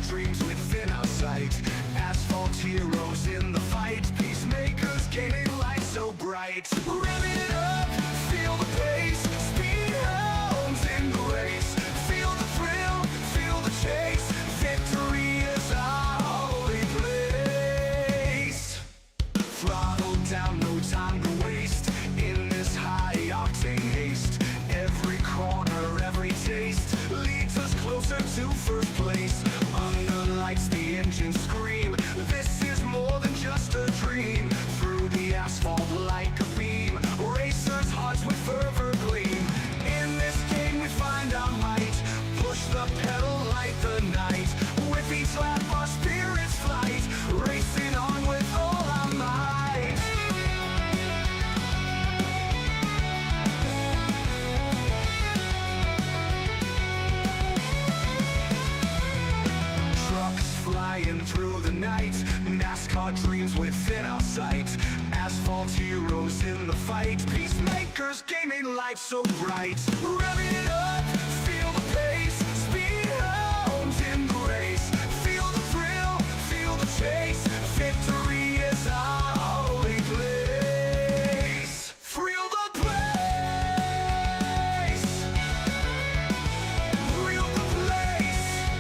dreams within our sight. Asphalt heroes in the fight, peacemakers gaining light so bright. Revving it up, feel the pace, speed hounds in the race. Feel the thrill, feel the chase, victory is our holy place. Throttle down, no time to waste, in this high-octane haste. Every corner, every taste, leads us closer to first place. Under the lights, the engines scream, this is more than just a dream. Through the asphalt like a beam, racers' hearts with fervor gleam. In this game we find our might, push the pedal like the night. With each lap our spirits flight, racing on with all our might. Trucks flying through the night, NASCAR dreams within our sight. Asphalt heroes in the fight, peacemakers gaining light so bright. Revving it up, feel the pace, speed hounds in the race. Feel the thrill, feel the chase, victory is our holy place. Thrill the place, thrill the place.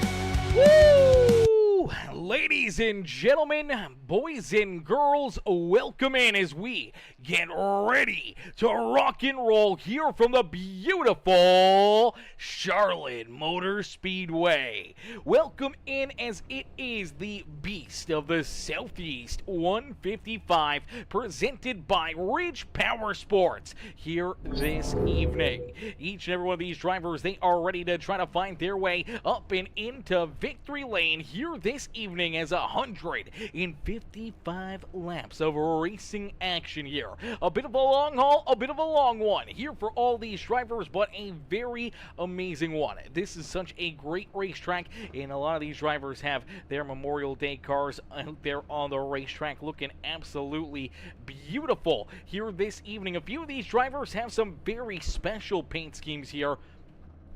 Woo! Ladies and gentlemen, boys and girls, welcome in as we get ready to rock and roll here from the beautiful Charlotte Motor Speedway. Welcome in as it is the Beast of the Southeast 155 presented by Ridge PowerSports here this evening. Each and every one of these drivers, they are ready to try to find their way up and into victory lane here this evening as 155 laps of racing action here. A bit of a long haul, a bit of a long one here for all these drivers, but a very amazing one. This is such a great racetrack, and a lot of these drivers have their Memorial Day cars out there on the racetrack looking absolutely beautiful here this evening. A few of these drivers have some very special paint schemes here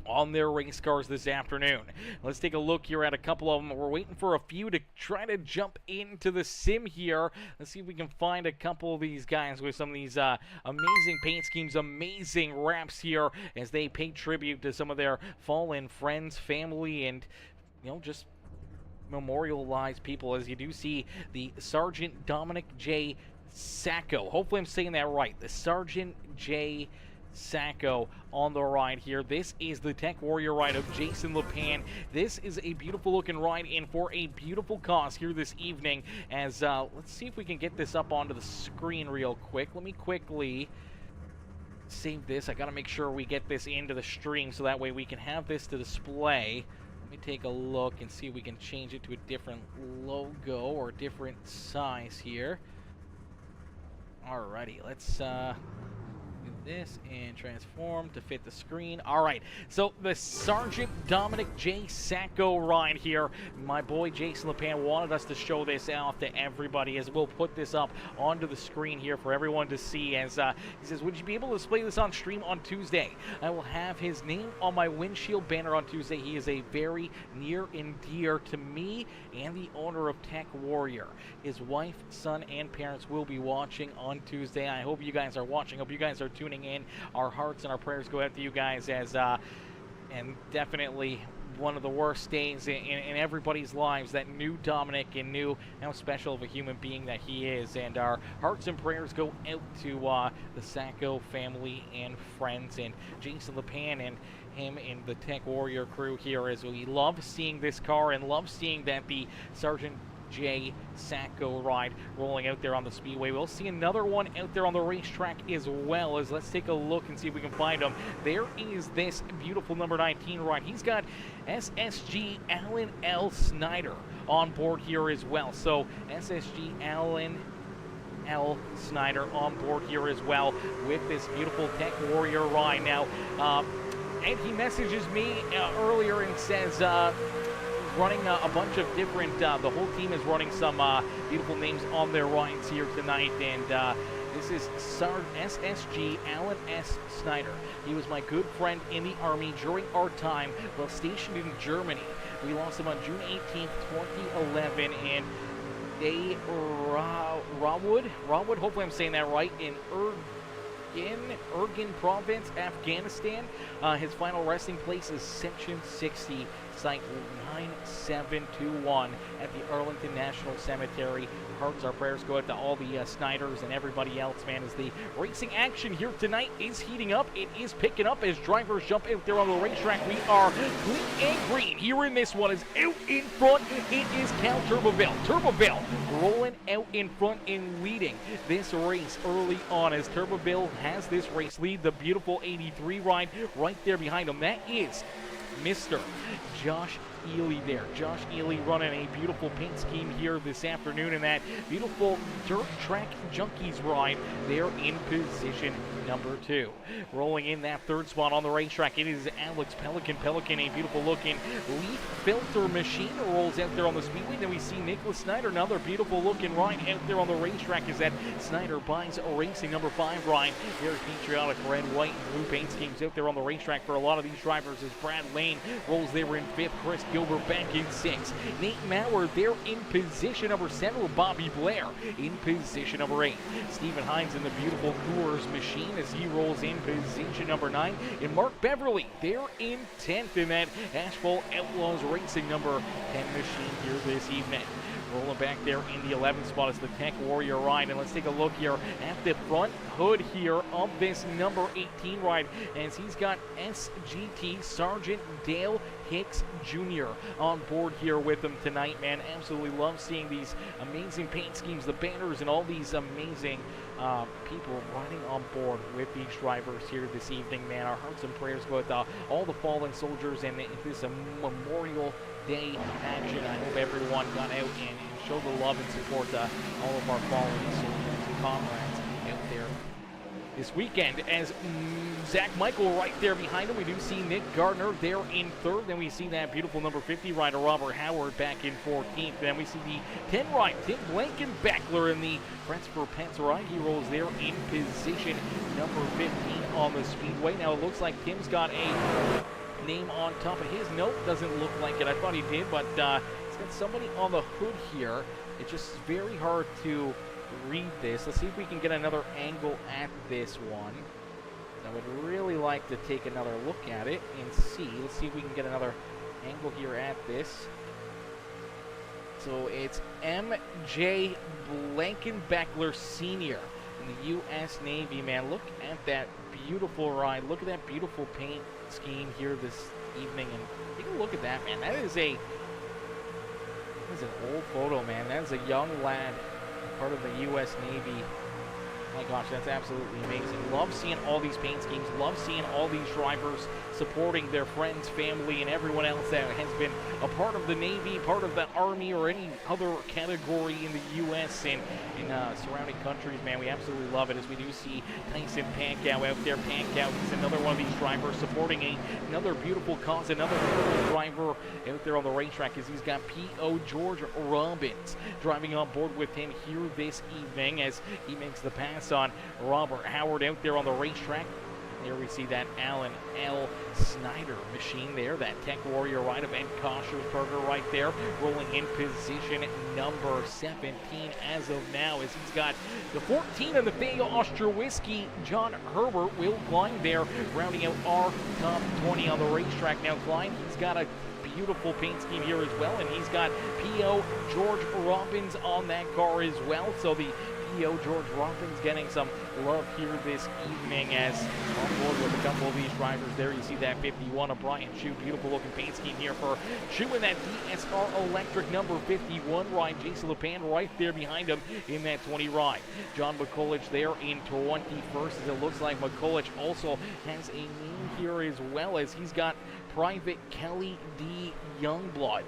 on their race cars this afternoon. Let's take a look here at a couple of them. We're waiting for a few to try to jump into the sim here. Let's see if we can find a couple of these guys with some of these amazing paint schemes, amazing wraps here as they pay tribute to some of their fallen friends, family, and, you know, just memorialize people. As you do see the Sergeant Dominic J. Sacco. Hopefully I'm saying that right. The Sergeant J. Sacco on the ride here. This is the Tech Warrior ride of Jason LePan. This is a beautiful looking ride in for a beautiful cause here this evening as let's see if we can get this up onto the screen real quick. Let me quickly save this. I gotta make sure we get this into the stream so that way we can have this to display. Let me take a look and see if we can change it to a different logo or a different size here. Alrighty, let's do this and transform to fit the screen. All right, so the Sergeant Dominic J. Sacco ride here. My boy Jason LePan wanted us to show this off to everybody as we'll put this up onto the screen here for everyone to see as he says, would you be able to display this on stream on Tuesday? I will have his name on my windshield banner on Tuesday. He is a very near and dear to me and the owner of Tech Warrior. His wife, son, and parents will be watching on Tuesday. I hope you guys are watching. Hope you guys are tuning in. Our hearts and our prayers go out to you guys as and definitely one of the worst days in everybody's lives that knew Dominic and knew how special of a human being that he is. And our hearts and prayers go out to the Sacco family and friends and Jason LePan and him and the Tech Warrior crew here as we love seeing this car and love seeing that the Sergeant J. Sacco ride rolling out there on the Speedway. We'll see another one out there on the racetrack as well. As let's take a look and see if we can find him. There is this beautiful number 19 ride. He's got SSG Alan L. Snyder on board here as well. So SSG Alan L. Snyder on board here as well with this beautiful Tech Warrior ride. Now, and he messages me earlier and says, running a bunch of different, the whole team is running some beautiful names on their rides here tonight, and This is SSG Alan S. Snyder. He was my good friend in the Army during our time while stationed in Germany. We lost him on June 18th, 2011, and they Rawwood, hopefully I'm saying that right, in Urgen Province, Afghanistan. His final resting place is Section 60, Site 9721 at the Arlington National Cemetery. Hearts, our prayers go out to all the Snyders and everybody else, man, as the racing action here tonight is heating up. It is picking up as drivers jump out there on the racetrack. We are clean and green here in this one. Is out in front. It is Cal Turboville. Turboville rolling out in front and leading this race early on as Turboville has this race lead. The beautiful 83 ride right there behind him. That is Mr. Josh Ely there. Josh Ely running a beautiful paint scheme here this afternoon in that beautiful Dirt Track Junkies ride there in position number 2. Rolling in that third spot on the racetrack, it is Alex Pelican. A beautiful looking leaf filter machine rolls out there on the Speedway. Then we see Nicholas Snyder, another beautiful looking ride out there on the racetrack is that Snyder Buys Racing number 5 ride. Very patriotic red, white, and blue paint schemes out there on the racetrack for a lot of these drivers as Brad Lane rolls there in 5th. Chris Gilbert back in 6th. Nate Maurer there in position number 7 with Bobby Blair in position number 8. Stephen Hines in the beautiful Coors machine as he rolls in position number 9. And Mark Beverly there in 10th in that Asphalt Outlaws Racing number 10 machine here this evening. Rolling back there in the 11th spot is the Tech Warrior ride. And let's take a look here at the front hood here of this number 18 ride as he's got SGT Sergeant Dale Hicks Jr. on board here with him tonight, man. Absolutely love seeing these amazing paint schemes, the banners, and all these amazing people riding on board with these drivers here this evening, man. Our hearts and prayers go out to all the fallen soldiers and this Memorial Day action. I hope everyone got out and showed the love and support to all of our fallen soldiers and comrades out there this weekend. As Zach Michael right there behind him, we do see Nick Gardner there in 3rd. Then we see that beautiful number 50 rider Robert Howard back in 14th. Then we see the 10 ride Tim Blankenbeckler in the Friends for Pets ride. He rolls there in position number 15 on the Speedway. Now it looks like Tim's got a name on top of his note. Doesn't look like it. I thought he did, but he's got somebody on the hood here. It's just very hard to read this. Let's see if we can get another angle at this one. I would really like to take another look at it and see. Let's see if we can get another angle here at this. So it's M.J. Blankenbeckler Sr. in the U.S. Navy, man. Look at that beautiful ride. Look at that beautiful paint scheme here this evening. And take a look at that, man. That is an old photo, man. That is a young lad, part of the U.S. Navy. My gosh, that's absolutely amazing. Love seeing all these paint schemes. Love seeing all these drivers supporting their friends, family, and everyone else that has been a part of the Navy, part of the Army, or any other category in the U.S. and in surrounding countries, man. We absolutely love it as we do see Tyson Pankow out there. Pankow, he's another one of these drivers supporting another beautiful cause, another beautiful driver out there on the racetrack as he's got P.O. George Robbins driving on board with him here this evening as he makes the pass on Robert Howard out there on the racetrack. There we see that Alan L. Snyder machine there, that Tech Warrior ride of Ed Koshersberger right there, rolling in position number 17 as of now as he's got the 14 of the Faygo Ostrowiecki, John Herbert, Will Klein there, rounding out our top 20 on the racetrack. Now Klein, he's got a beautiful paint scheme here as well, and he's got P.O. George Robbins on that car as well, so the P.O. George Robbins getting some love here this evening as on board with a couple of these drivers there. You see that 51 of Brian Chu, beautiful looking paint scheme here for Chu in that DSR Electric number 51 ride. Jason LePan right there behind him in that 20 ride. John McCulloch there in 21st as it looks like McCulloch also has a name here as well as he's got Private Kelly D. Youngblood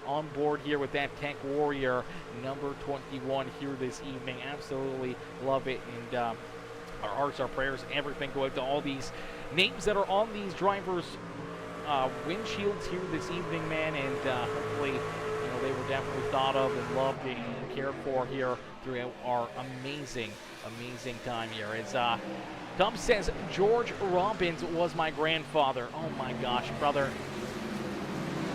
on board here with that Tech Warrior number 21 here this evening. Absolutely love it, and our hearts, our prayers, everything go out to all these names that are on these drivers' windshields here this evening, man, and hopefully, they were definitely thought of and loved and cared for here throughout our amazing amazing time here. It's Tom says George Robbins was my grandfather. Oh my gosh, brother.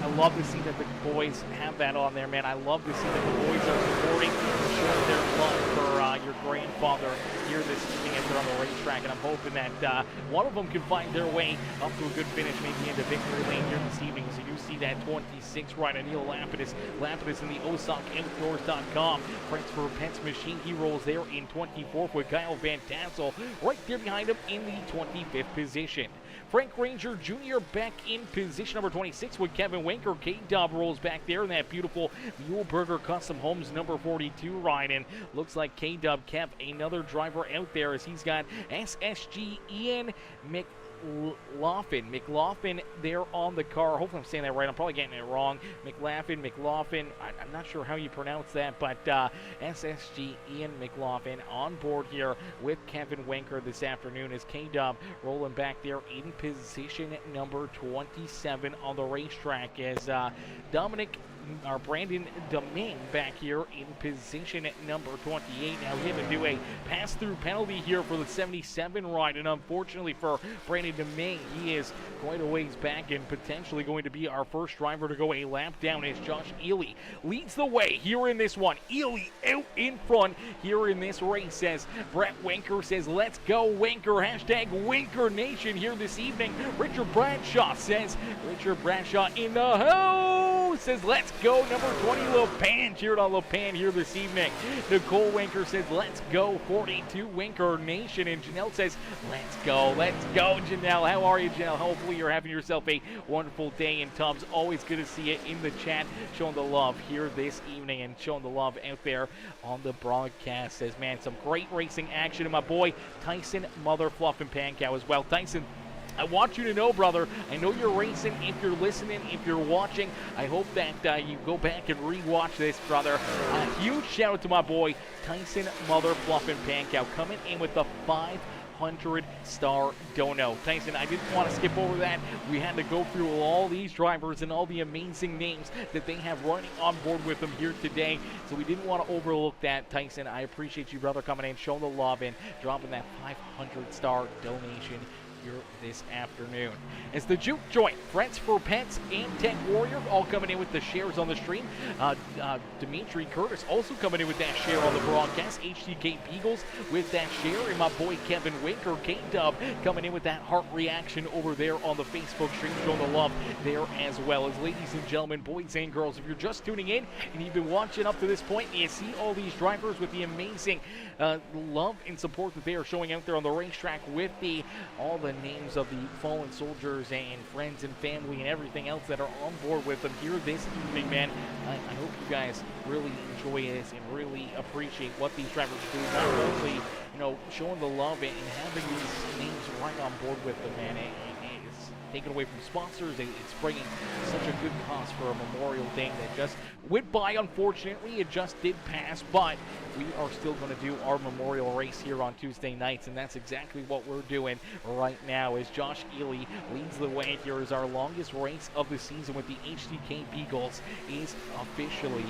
I love to see that the boys have that on there, man. I love to see that the boys are supporting and showing their love for your grandfather here this evening as they're on the racetrack. And I'm hoping that one of them can find their way up to a good finish, maybe into victory lane here this evening. So you see that 26 rider, Neil Lapidus. Lapidus in the OSOCOutdoors.com. Franks for Pence Machine. He rolls there in 24th with Kyle Van Tassel right there behind him in the 25th position. Frank Ranger Jr. back in position number 26 with Kevin Winker. K-Dub rolls back there in that beautiful Muleburger Custom Homes number 42 ride. And looks like K-Dub kept another driver out there as he's got SSG Ian McLaughlin there on the car. Hopefully I'm saying that right. I'm probably getting it wrong. McLaughlin. I'm not sure how you pronounce that, but SSG Ian McLaughlin on board here with Kevin Winker this afternoon as K-Dub rolling back there in position number 27 on the racetrack as Brandon Domingue back here in position at number 28. Now we have to do a pass-through penalty here for the 77 ride, and unfortunately for Brandon Domingue, he is quite a ways back and potentially going to be our first driver to go a lap down as Josh Ely leads the way here in this one. Ely out in front here in this race as Brett Winker says, let's go Winker, hashtag Winker Nation here this evening. Richard Bradshaw in the house says, let's go number 20 LePan, cheered on LePan here this evening. Nicole Winker says, let's go 42 Winker Nation, and Janelle says, let's go Janelle. How are you, Janelle? Hopefully you're having yourself a wonderful day in Tubbs. Always good to see you in the chat, showing the love here this evening and showing the love out there on the broadcast. Says, man, some great racing action, and my boy Tyson Motherfluffin' Pankow as well. Tyson, I want you to know, brother, I know you're racing. If you're listening, if you're watching, I hope that you go back and re-watch this, brother. A huge shout out to my boy Tyson Motherfluffin' Pankow coming in with the 500-star dono. Tyson, I didn't want to skip over that. We had to go through all these drivers and all the amazing names that they have running on board with them here today, so we didn't want to overlook that. Tyson, I appreciate you, brother, coming in, showing the love and dropping that 500-star donation here this afternoon. As the Juke Joint, Friends for Pets, and Tech Warrior all coming in with the shares on the stream. Dimitri Curtis also coming in with that share on the broadcast. HCK Beagles with that share, and my boy Kevin Winker, K-Dub, coming in with that heart reaction over there on the Facebook stream, showing the love there as well. As ladies and gentlemen, boys and girls, if you're just tuning in and you've been watching up to this point and you see all these drivers with the amazing love and support that they are showing out there on the racetrack with all the names of the fallen soldiers and friends and family and everything else that are on board with them here this evening, man. I hope you guys really enjoy this and really appreciate what these drivers do. Not only, showing the love and having these names right on board with them, man. It's taken away from sponsors. It's bringing such a good cause for a Memorial Day that just went by. Unfortunately, it just did pass, but we are still going to do our memorial race here on Tuesday nights, and that's exactly what we're doing right now as Josh Ely leads the way here as our longest race of the season with the HCK Beagles is officially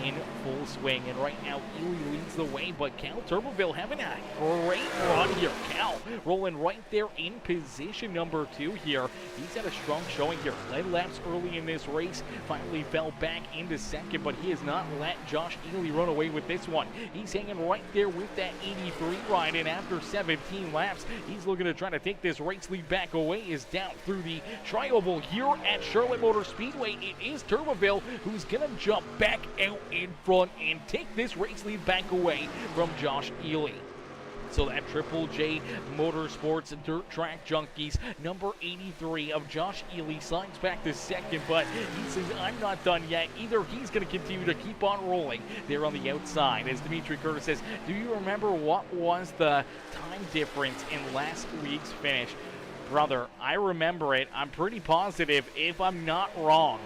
in full swing. And right now, Ely leads the way, but Cal Turbeville having a great run here. Cal rolling right there in position number 2 here. He's had a strong showing here. Led laps early in this race, finally fell back into second, but he has not let Josh Ely run away with this one. He's hanging right there with that 83 ride, and after 17 laps, he's looking to try to take this race lead back away. Is down through the tri-oval here at Charlotte Motor Speedway. It is Turbeville who's going to jump back out in front and take this race lead back away from Josh Ely. So that Triple J Motorsports Dirt Track Junkies number 83 of Josh Ely slides back to second, but he says, I'm not done yet. Either he's going to continue to keep on rolling there on the outside. As Dimitri Curtis says, do you remember what was the time difference in last week's finish? Brother, I remember it. I'm pretty positive, if I'm not wrong,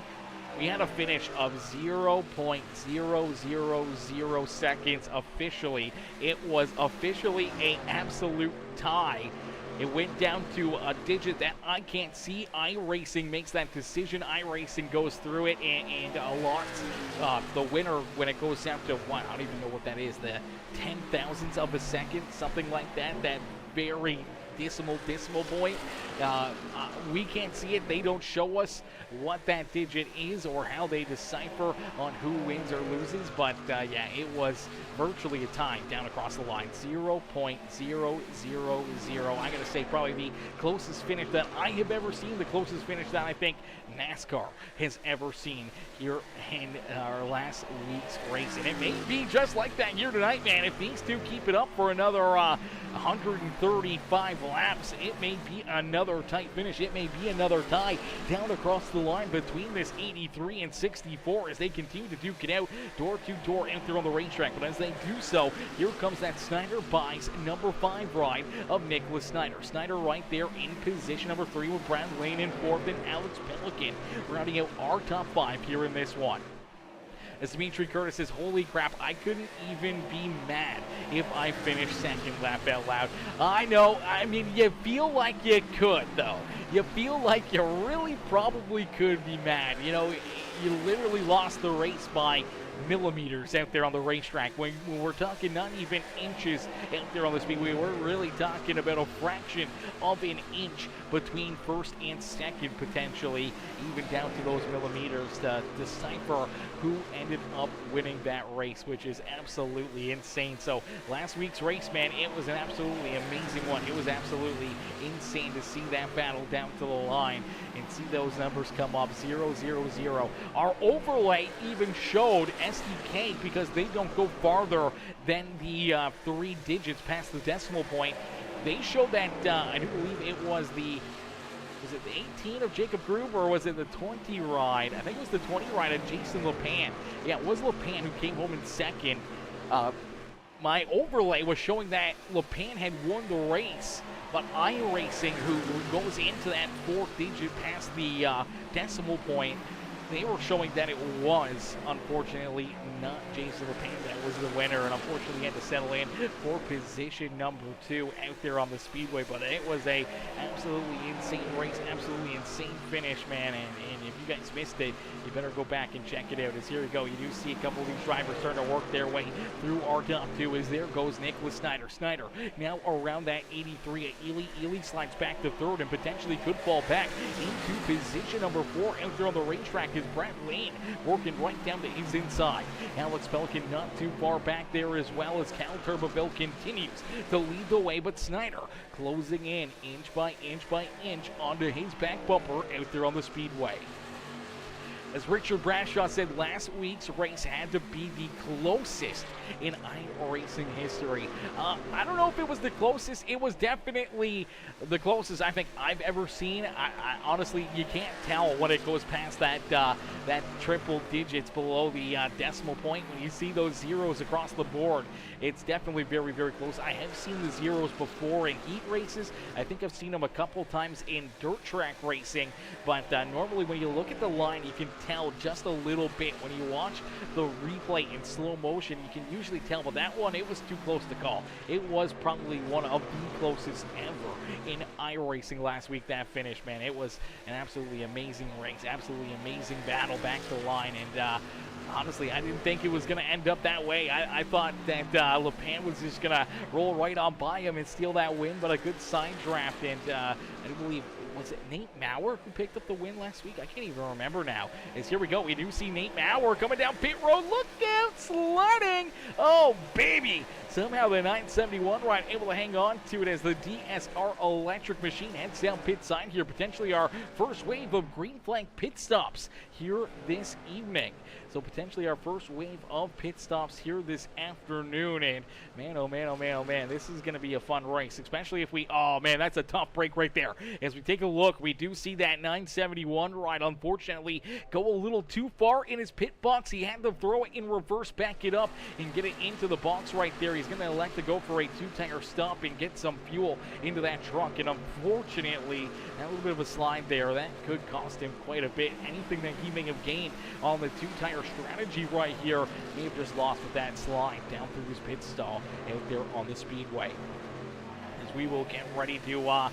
we had a finish of 0.000 seconds officially. It was officially an absolute tie It went down to a digit that I can't see. iRacing makes that decision. iRacing goes through it and locks the winner when it goes down to, what, I don't even know what that is, the 10,000ths of a second, something like that. That very decimal point. We can't see it. They don't show us what that digit is or how they decipher on who wins or loses. But yeah, it was virtually a tie down across the line. 0.000. I gotta say, probably the closest finish that I have ever seen. The closest finish that I think NASCAR has ever seen here in our last week's race. And it may be just like that here tonight, man. If these two keep it up for another 135 laps, it may be another tight finish. It may be another tie down across the line between this 83 and 64 as they continue to duke it out door to door out there on the racetrack. But as they do so, here comes that Snyder buys number 5 ride of Nicholas Snyder. Snyder right there in position number 3 with Brad Lane in 4th and Alex Pelican rounding out our top 5 here in this one. As Dimitri Curtis says, holy crap, I couldn't even be mad if I finished second, laugh out loud. I know, I mean, you feel like you could, though. You feel like you really probably could be mad. You know, you literally lost the race by millimeters out there on the racetrack. When we're talking not even inches out there on the speedway, we're really talking about a fraction of an inch between first and second, potentially, even down to those millimeters to decipher who ended up winning that race, which is absolutely insane. So last week's race, man, it was an absolutely amazing one. It was absolutely insane to see that battle down to the line and see those numbers come up 0-0-0. Our overlay even showed SDK, because they don't go farther than the 3 digits past the decimal point. They showed that, I do believe it was the 18 of Jacob Gruber, or was it the 20 ride? I think it was the 20 ride of Jason LePan. Yeah, it was LePan who came home in second. My overlay was showing that LePan had won the race, but iRacing, who goes into that 4th digit past the decimal point, they were showing that it was, unfortunately, not Jason LePan that was the winner, and unfortunately had to settle in for position number 2 out there on the speedway. But it was a absolutely insane race, absolutely insane finish, man, and if you guys missed it, you better go back and check it out. As here we go, you do see a couple of these drivers starting to work their way through our top 2, as there goes Nicholas Snyder. Snyder now around that 83 at Ely. Ely slides back to 3rd and potentially could fall back into position number 4 out there on the racetrack. Is Brad Lane working right down to his inside. Alex Pelican not too far back there, as well as Cal Turboville continues to lead the way, but Snyder closing in inch by inch onto his back bumper out there on the speedway. As Richard Brashaw said, last week's race had to be the closest in iRacing history. I don't know if it was the closest. It was definitely the closest I think I've ever seen. I honestly, you can't tell when it goes past that that triple digits below the decimal point. When you see those zeros across the board, it's definitely very, very close. I have seen the zeros before in heat races. I think I've seen them a couple times in dirt track racing, but normally when you look at the line, you can tell just a little bit. When you watch the replay in slow motion, you can usually tell, but that one, it was too close to call. It was probably one of the closest ever in iRacing last week, that finish, man. It was an absolutely amazing race, absolutely amazing battle back to the line, and honestly, I didn't think it was going to end up that way. I thought that LePan was just going to roll right on by him and steal that win, but a good side draft, and I do believe, was it Nate Maurer who picked up the win last week? I can't even remember now. As here we go, we do see Nate Maurer coming down pit road. Look out, sliding. Oh, baby. Somehow the 971 ride able to hang on to it as the DSR electric machine heads down pit side here. Potentially our first wave of green flag pit stops here this evening. So potentially our first wave of pit stops here this afternoon. And man, oh man, oh man, oh man, this is going to be a fun race, especially if we, oh man, that's a tough break right there. As we take a look, we do see that 971 ride unfortunately go a little too far in his pit box. He had to throw it in reverse, back it up, and get it into the box right there. He's going to elect to go for a 2-tire stop and get some fuel into that truck. And unfortunately, that little bit of a slide there, that could cost him quite a bit. Anything that he may have gained on the 2-tire strategy right here may have just lost with that slide down through his pit stall out there on the speedway. we will get ready to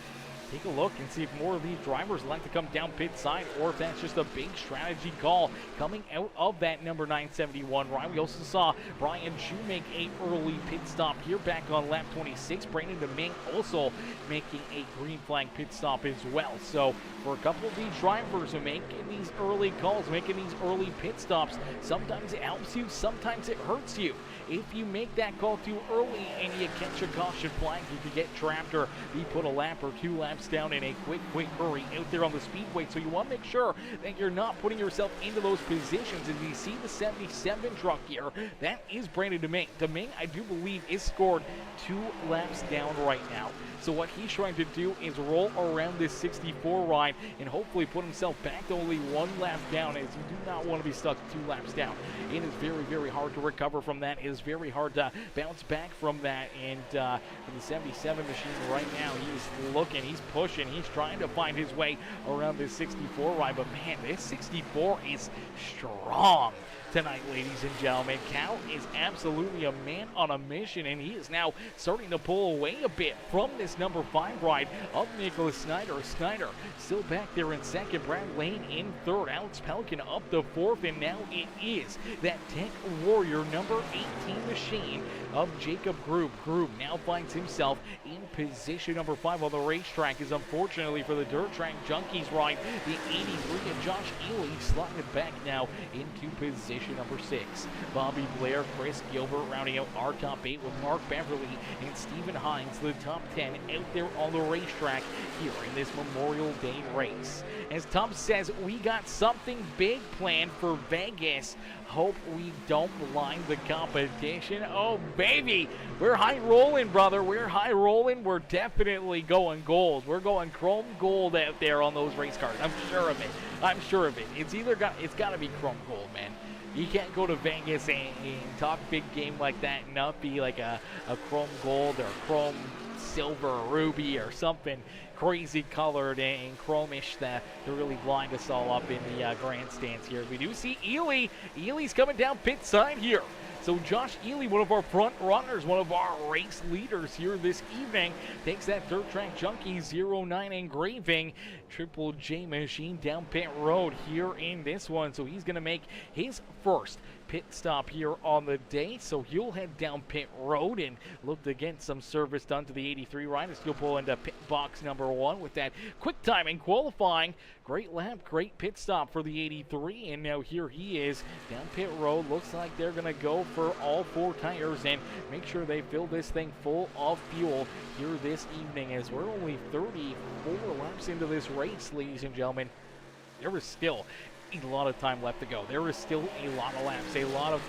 take a look and see if more of these drivers like to come down pit side or if that's just a big strategy call coming out of that number 971 ride. We also saw Brian Chu make a early pit stop here back on lap 26. Brandon DeMing also making a green flag pit stop as well. So for a couple of these drivers who making these early calls, making these early pit stops, sometimes it helps you, sometimes it hurts you. If you make that call too early and you catch a caution flag, you could get trapped or be put a lap or 2 laps down in a quick hurry out there on the speedway. So you want to make sure that you're not putting yourself into those positions. As you see the 77 truck here, that is Brandon DeMing. DeMing, I do believe, is scored 2 laps down right now. So what he's trying to do is roll around this 64 ride and hopefully put himself back to only 1 lap down, as you do not want to be stuck 2 laps down. It is very hard to recover from that. It is very hard to bounce back from that. And for the 77 machine right now, he's looking, he's pushing, he's trying to find his way around this 64 ride. But man, this 64 is strong tonight, ladies and gentlemen. Cal is absolutely a man on a mission, and he is now starting to pull away a bit from this number 5 ride of Nicholas Snyder. Snyder still back there in second, Brad Lane in third, Alex Pelican up to 4th, and now it is that Tech Warrior number 18 machine of Jacob Groob. Groob now finds himself in position number 5 on the racetrack, as unfortunately for the Dirt Track Junkies ride, the 83 of Josh Ely sliding back now into position number 6. Bobby Blair, Chris Gilbert rounding out our top 8 with Mark Beverly and Stephen Hines, the top 10 out there on the racetrack here in this Memorial Day race. As Tom says, we got something big planned for Vegas. Hope we don't blind the competition. Oh, baby, we're high rolling, brother. We're high rolling. We're definitely going gold. We're going chrome gold out there on those race cars. I'm sure of it. I'm sure of it. It's got to be chrome gold, man. You can't go to Vegas and talk big game like that and not be like a chrome gold or chrome silver or ruby or something crazy colored and chromish that to really blind us all up in the grandstands here. We do see Ely. Ely's coming down pit side here. So Josh Ely, one of our front runners, one of our race leaders here this evening, takes that Dirt Track Junkie 09 engraving Triple J machine down pit road here in this one. So he's going to make his first pit stop here on the day. So he'll head down pit road and look to get some service done to the 83 rider. He'll pull into pit box number 1 with that quick time in qualifying. Great lap, great pit stop for the 83, and now here he is down pit road. Looks like they're going to go for all 4 tires and make sure they fill this thing full of fuel here this evening, as we're only 34 laps into this race, ladies and gentlemen. There is still a lot of time left to go. There is still a lot of laps, a lot of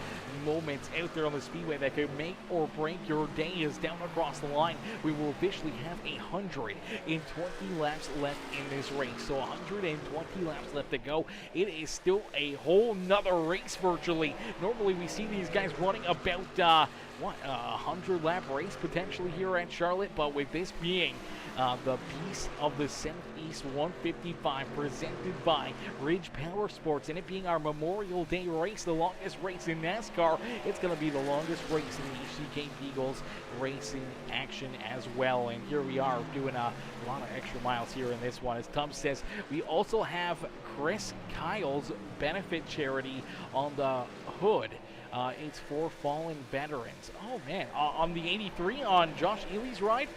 moments out there on the speedway that could make or break your day. Is down across the line. We will officially have 120 laps left in this race. So 120 laps left to go. It is still a whole nother race virtually. Normally we see these guys running about a 100 lap race potentially here at Charlotte, but with this being the Beast of the Southeast 155 presented by Ridge PowerSports, and it being our Memorial Day race, the longest race in NASCAR, it's going to be the longest race in the HCK Beagles Racing action as well. And here we are doing a lot of extra miles here in this one. As Tom says, we also have Chris Kyle's benefit charity on the hood. It's for fallen veterans. Oh man, on the 83 on Josh Ely's ride,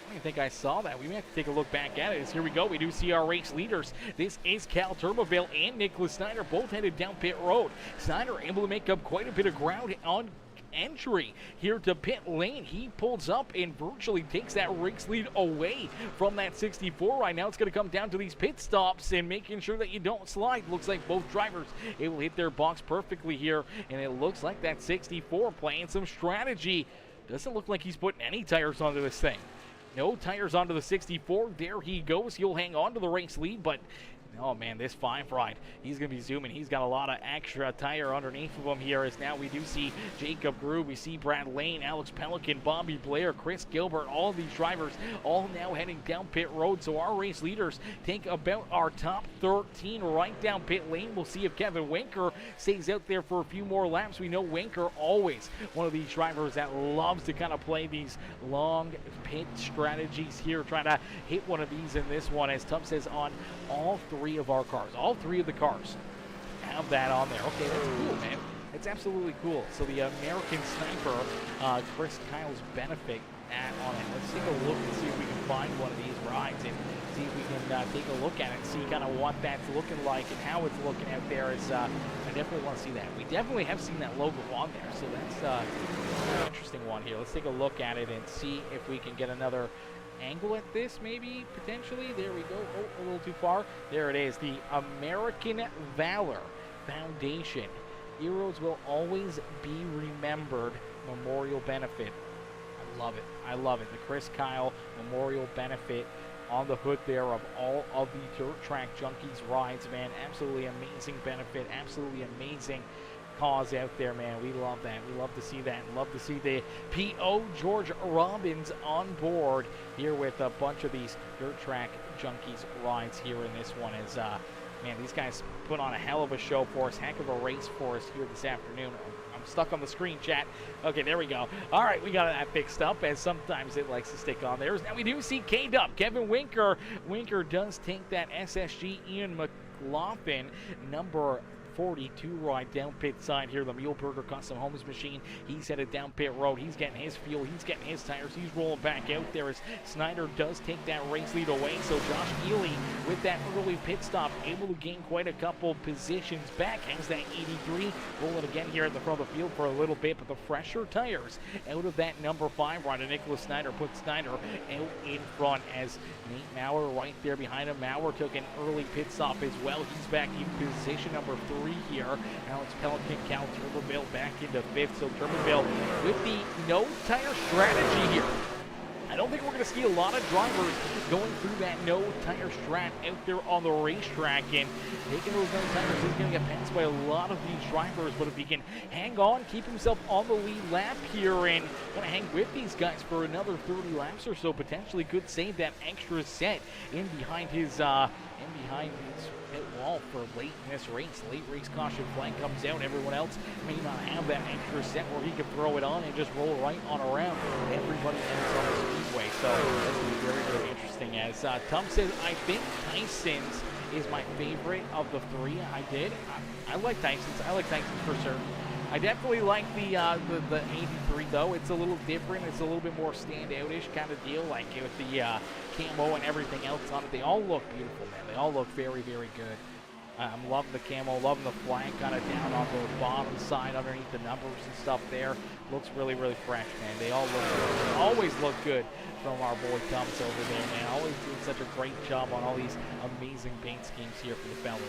I don't think I saw that. We may have to take a look back at it. As here we go. We do see our race leaders. This is Cal Turbeville and Nicholas Snyder, both headed down pit road. Snyder able to make up quite a bit of ground on entry here to pit lane. He pulls up and virtually takes that race lead away from that 64 right now. It's going to come down to these pit stops and making sure that you don't slide. Looks like both drivers able to hit their box perfectly here, and it looks like that 64 playing some strategy. Doesn't look like he's putting any tires onto this thing. No tires onto the 64. There he goes. He'll hang on to the race lead, but Oh man, this 5 ride, he's going to be zooming. He's got a lot of extra tire underneath of him here, as now we do see Jacob Grew, we see Brad Lane, Alex Pelican, Bobby Blair, Chris Gilbert, all of these drivers all now heading down pit road. So our race leaders take about our top 13 right down pit lane. We'll see if Kevin Winker stays out there for a few more laps. We know Winker always one of these drivers that loves to kind of play these long pit strategies here, trying to hit one of these in this one, as Tubb says, on all 3 of our cars. All 3 of the cars have that on there. Okay, that's cool, man. It's absolutely cool. So the American Sniper, Chris Kyle's benefit on it. Let's take a look and see if we can find one of these rides and see if we can take a look at it and see kind of what that's looking like and how it's looking out there. I definitely want to see that. We definitely have seen that logo on there, so that's an interesting one here. Let's take a look at it and see if we can get another angle at this, maybe, potentially. There we go. Oh, a little too far. There it is. The American Valor Foundation. Heroes will always be remembered memorial benefit. I love it. I love it. The Chris Kyle memorial benefit on the hood there of all of the Dirt Track Junkies rides, man. Absolutely amazing benefit. Absolutely amazing cause out there, man. We love that. We love to see that. Love to see the P.O. George Robbins on board here with a bunch of these Dirt Track Junkies rides here in this one. As man, these guys put on a hell of a show for us, heck of a race for us here this afternoon. I'm stuck on the screen, chat. Okay, there we go. All right, we got that fixed up, as sometimes it likes to stick on there. Now we do see K-Dub, Kevin Winker. Winker does take that SSG Ian McLaughlin number 42 ride down pit side here, the Muleburger Custom Homes machine. He's headed down pit road. He's getting his fuel. He's getting his tires. He's rolling back out there as Snyder does take that race lead away. So Josh Ely with that early pit stop, able to gain quite a couple positions back. Has that 83. Rolling again here at the front of the field for a little bit, but the fresher tires out of that number 5 rider. Nicholas Snyder puts Snyder out in front, as Nate Maurer right there behind him. Maurer took an early pit stop as well. He's back in position number 3 here. Alex Pelican, Cal Turbeville back into 5th. So Turbeville with the no tire strategy here. I don't think we're going to see a lot of drivers going through that no tire strat out there on the racetrack, and taking those no tires is going to get passed by a lot of these drivers. But if he can hang on, keep himself on the lead lap here, and kind of hang with these guys for another 30 laps or so, potentially could save that extra set in behind his pit wall for late in this race. Late race caution flag comes out. Everyone else may not have that extra set where he can throw it on and just roll right on around everybody else on the speedway. So that's going to be very, very interesting. As Tom says, I think Tyson's is my favorite of the 3. I like Tyson's. I like Tyson's for certain. I definitely like the 83 though. It's a little different. It's a little bit more standout-ish kind of deal, like with the camo and everything else on it. They all look beautiful, man. They all look very, very good. I'm loving the camo, loving the flag kind of down on the bottom side underneath the numbers and stuff there. Looks really, really fresh, man. They all look good. They always look good from our boy Tums over there, man. Always doing such a great job on all these amazing paint schemes here for the fellas.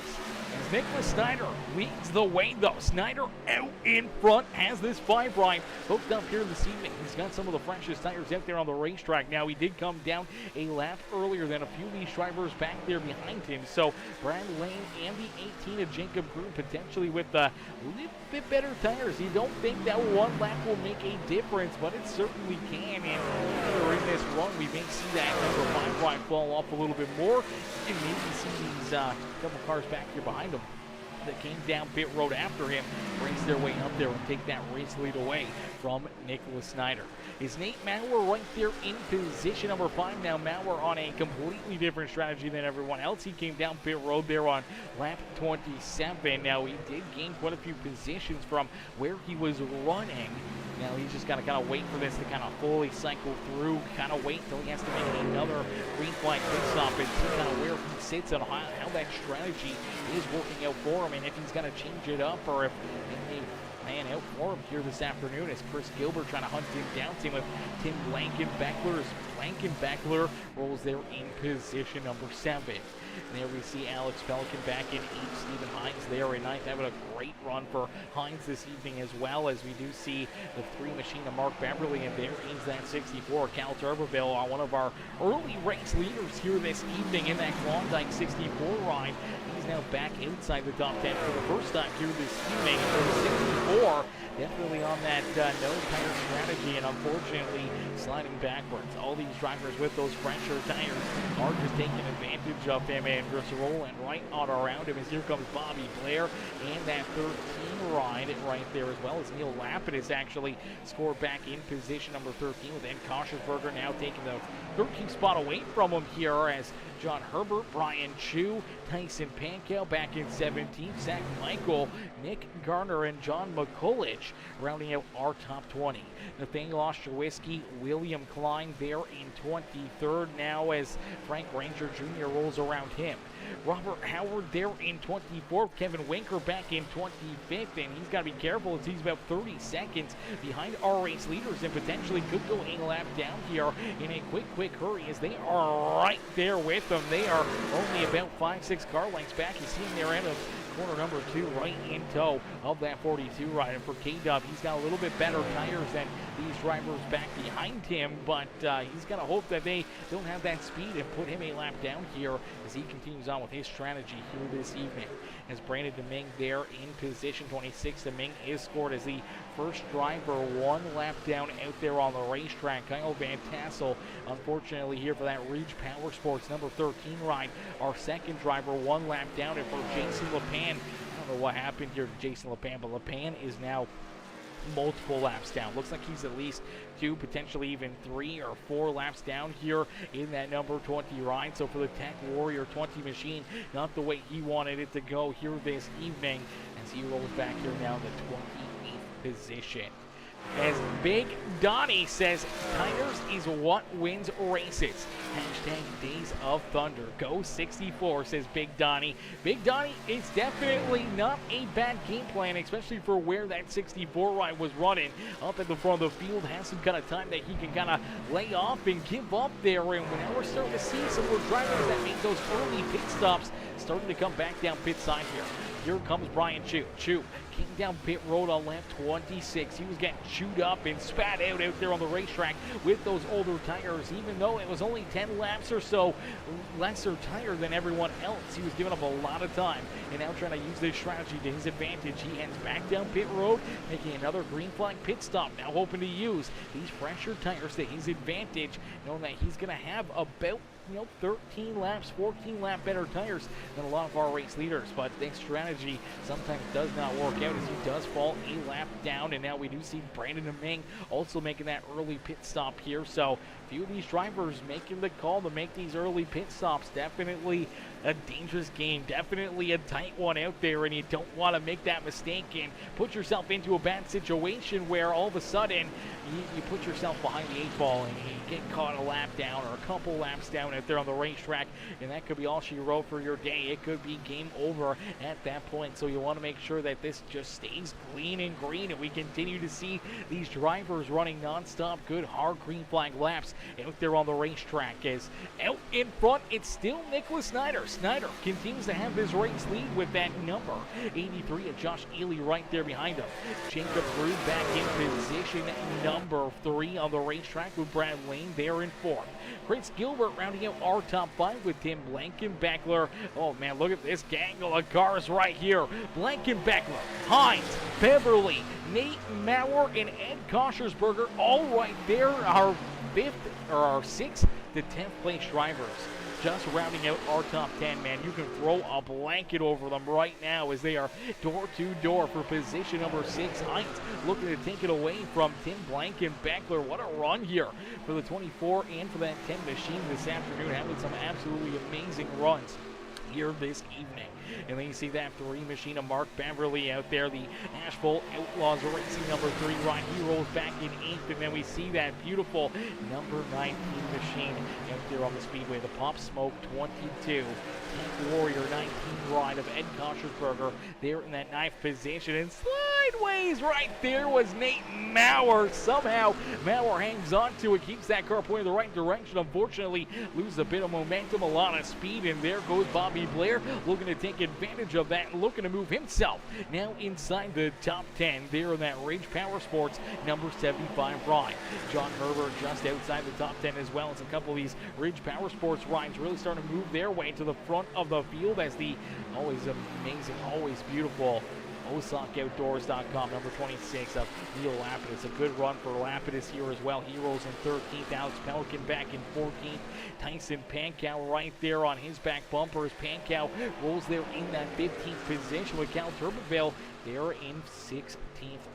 As Nicholas Snyder leads the way, though. Snyder out in front, has this 5 ride hooked up here this evening. He's got some of the freshest tires out there on the racetrack. Now, he did come down a lap earlier than a few of these drivers back there behind him. So, Brad Lane and the 18 of Jacob Grew potentially with a little bit better tires. You don't think that one lap will make a difference, but it certainly can. And later in this run, we may see that number 5 ride fall off a little bit more, and maybe see these couple cars back here behind him that came down pit road after him race their way up there and take that race lead away from Nicholas Snyder. Is Nate Maurer right there in position number 5 now? Maurer on a completely different strategy than everyone else. He came down pit road there on lap 27. Now, he did gain quite a few positions from where he was running. Now, he's just got to kind of wait for this to kind of fully cycle through, kind of wait until he has to make another green flag pit stop and see kind of where he sits and how that strategy is working out for him, and if he's going to change it up or if it may plan out for him here this afternoon, as Chris Gilbert trying to hunt him down. Same with Tim Blankenbeckler, as Blankenbeckler rolls there in position number 7. And there we see Alex Pelican back in 8th, Stephen Hines there in 9th, having a great run for Hines this evening, as well as we do see the 3 machine of Mark Beverly, and there is that 64, Cal Turbeville, one of our early race leaders here this evening in that Klondike 64 ride. He's now back inside the top 10 for the first time here this evening. For the 64, definitely on that no tire strategy, and unfortunately sliding backwards. All these drivers with those fresher tires are just taking advantage of him and just rolling right on around him, as here comes Bobby Blair and that 13 ride right there, as well as Neil Lapidus actually scored back in position number 13, with Ed Koschersberger now taking the 13th spot away from him here, as John Herbert, Brian Chu, Tyson Pankow back in 17th, Zach Michael, Nick Garner, and John McCullich rounding out our top 20. Nathaniel Ostrowski, William Klein there in 23rd now, as Frank Ranger Jr. rolls around him. Robert Howard there in 24th, Kevin Winker back in 25th, and he's got to be careful as he's about 30 seconds behind our race leaders and potentially could go a lap down here in a quick hurry, as they are right there with them. They are only about 5-6 car lengths back. You see him there out of corner number 2, right in tow of that 42 ride. And for K-Dub, he's got a little bit better tires than these drivers back behind him, but he's got to hope that they don't have that speed and put him a lap down here as he continues on with his strategy here this evening. As Brandon Domingue there in position 26, Domingue is scored as the first driver 1 lap down out there on the racetrack. Kyle Van Tassel, unfortunately here for that Ridge PowerSports number 13 ride, our second driver 1 lap down. And for Jason LePan, I don't know what happened here to Jason LePan, but LePan is now multiple laps down. Looks like he's at least 2, potentially even 3 or 4 laps down here in that number 20 ride. So for the Tech Warrior 20 machine, not the way he wanted it to go here this evening, as he rolls back here now in the 28th position. As Big Donnie says, tires is what wins races. Hashtag Days of Thunder. Go 64, says Big Donnie. Big Donnie, it's definitely not a bad game plan, especially for where that 64 ride was running. Up at the front of the field, has some kind of time that he can kind of lay off and give up there. And now we're starting to see some more drivers that make those early pit stops starting to come back down pit side here. Here comes Brian Chu. Chu came down pit road on lap 26. He was getting chewed up and spat out there on the racetrack with those older tires, even though it was only 10 laps or so lesser tire than everyone else. He was giving up a lot of time, and now trying to use this strategy to his advantage. He heads back down pit road, making another green flag pit stop, now hoping to use these fresher tires to his advantage, knowing that he's going to have about 13 laps, 14 lap better tires than a lot of our race leaders. But this strategy sometimes does not work out, as he does fall a lap down. And now we do see Brandon Domingue also making that early pit stop here. So a few of these drivers making the call to make these early pit stops. Definitely a dangerous game, definitely a tight one out there, and you don't want to make that mistake and put yourself into a bad situation where all of a sudden you put yourself behind the 8 ball and you get caught a lap down or a couple laps down out there on the racetrack, and that could be all she wrote for your day. It could be game over at that point. So you want to make sure that this just stays clean and green, and we continue to see these drivers running non-stop good hard green flag laps out there on the racetrack. As out in front, it's still Nicholas Snyder. Snyder continues to have this race lead with that number 83 of Josh Ely right there behind him. Jacob Rude back in position number 3 on the racetrack with Brad Lane there in 4th. Chris Gilbert rounding out our top 5 with Tim Blankenbeckler. Oh man, look at this gang of cars right here. Blankenbeckler, Hines, Beverly, Nate Maurer, and Ed Koschersberger all right there. Our 6th to 10th place drivers. Just rounding out our top 10, man. You can throw a blanket over them right now as they are door to door for position number 6. Hines looking to take it away from Tim Blankenbeckler. What a run here for the 24 and for that 10 machine this afternoon, having some absolutely amazing runs here this evening. And then you see that 3 machine of Mark Beverly out there, the Asheville Outlaws Racing number 3 ride. He rolls back in 8th, and then we see that beautiful number 19 machine out there on the Speedway, the Pop Smoke 22. Tank Warrior 19 ride of Ed Koschersberger there in that 9th position, and slide sideways. Right there was Nate Maurer. Somehow, Maurer hangs on to it, keeps that car pointing the right direction. Unfortunately, loses a bit of momentum, a lot of speed, and there goes Bobby Blair, looking to take advantage of that, looking to move himself now inside the top 10 there in that Ridge PowerSports number 75 ride. John Herbert just outside the top 10 as well as a couple of these Ridge PowerSports rides really starting to move their way to the front of the field as the always amazing, always beautiful OSOCOutdoors.com, number 26 of Neil Lapidus. A good run for Lapidus here as well. He rolls in 13th. Alex Pelican back in 14th. Tyson Pankow right there on his back bumper as Pankow rolls there in that 15th position with Cal Turbeville there in 16th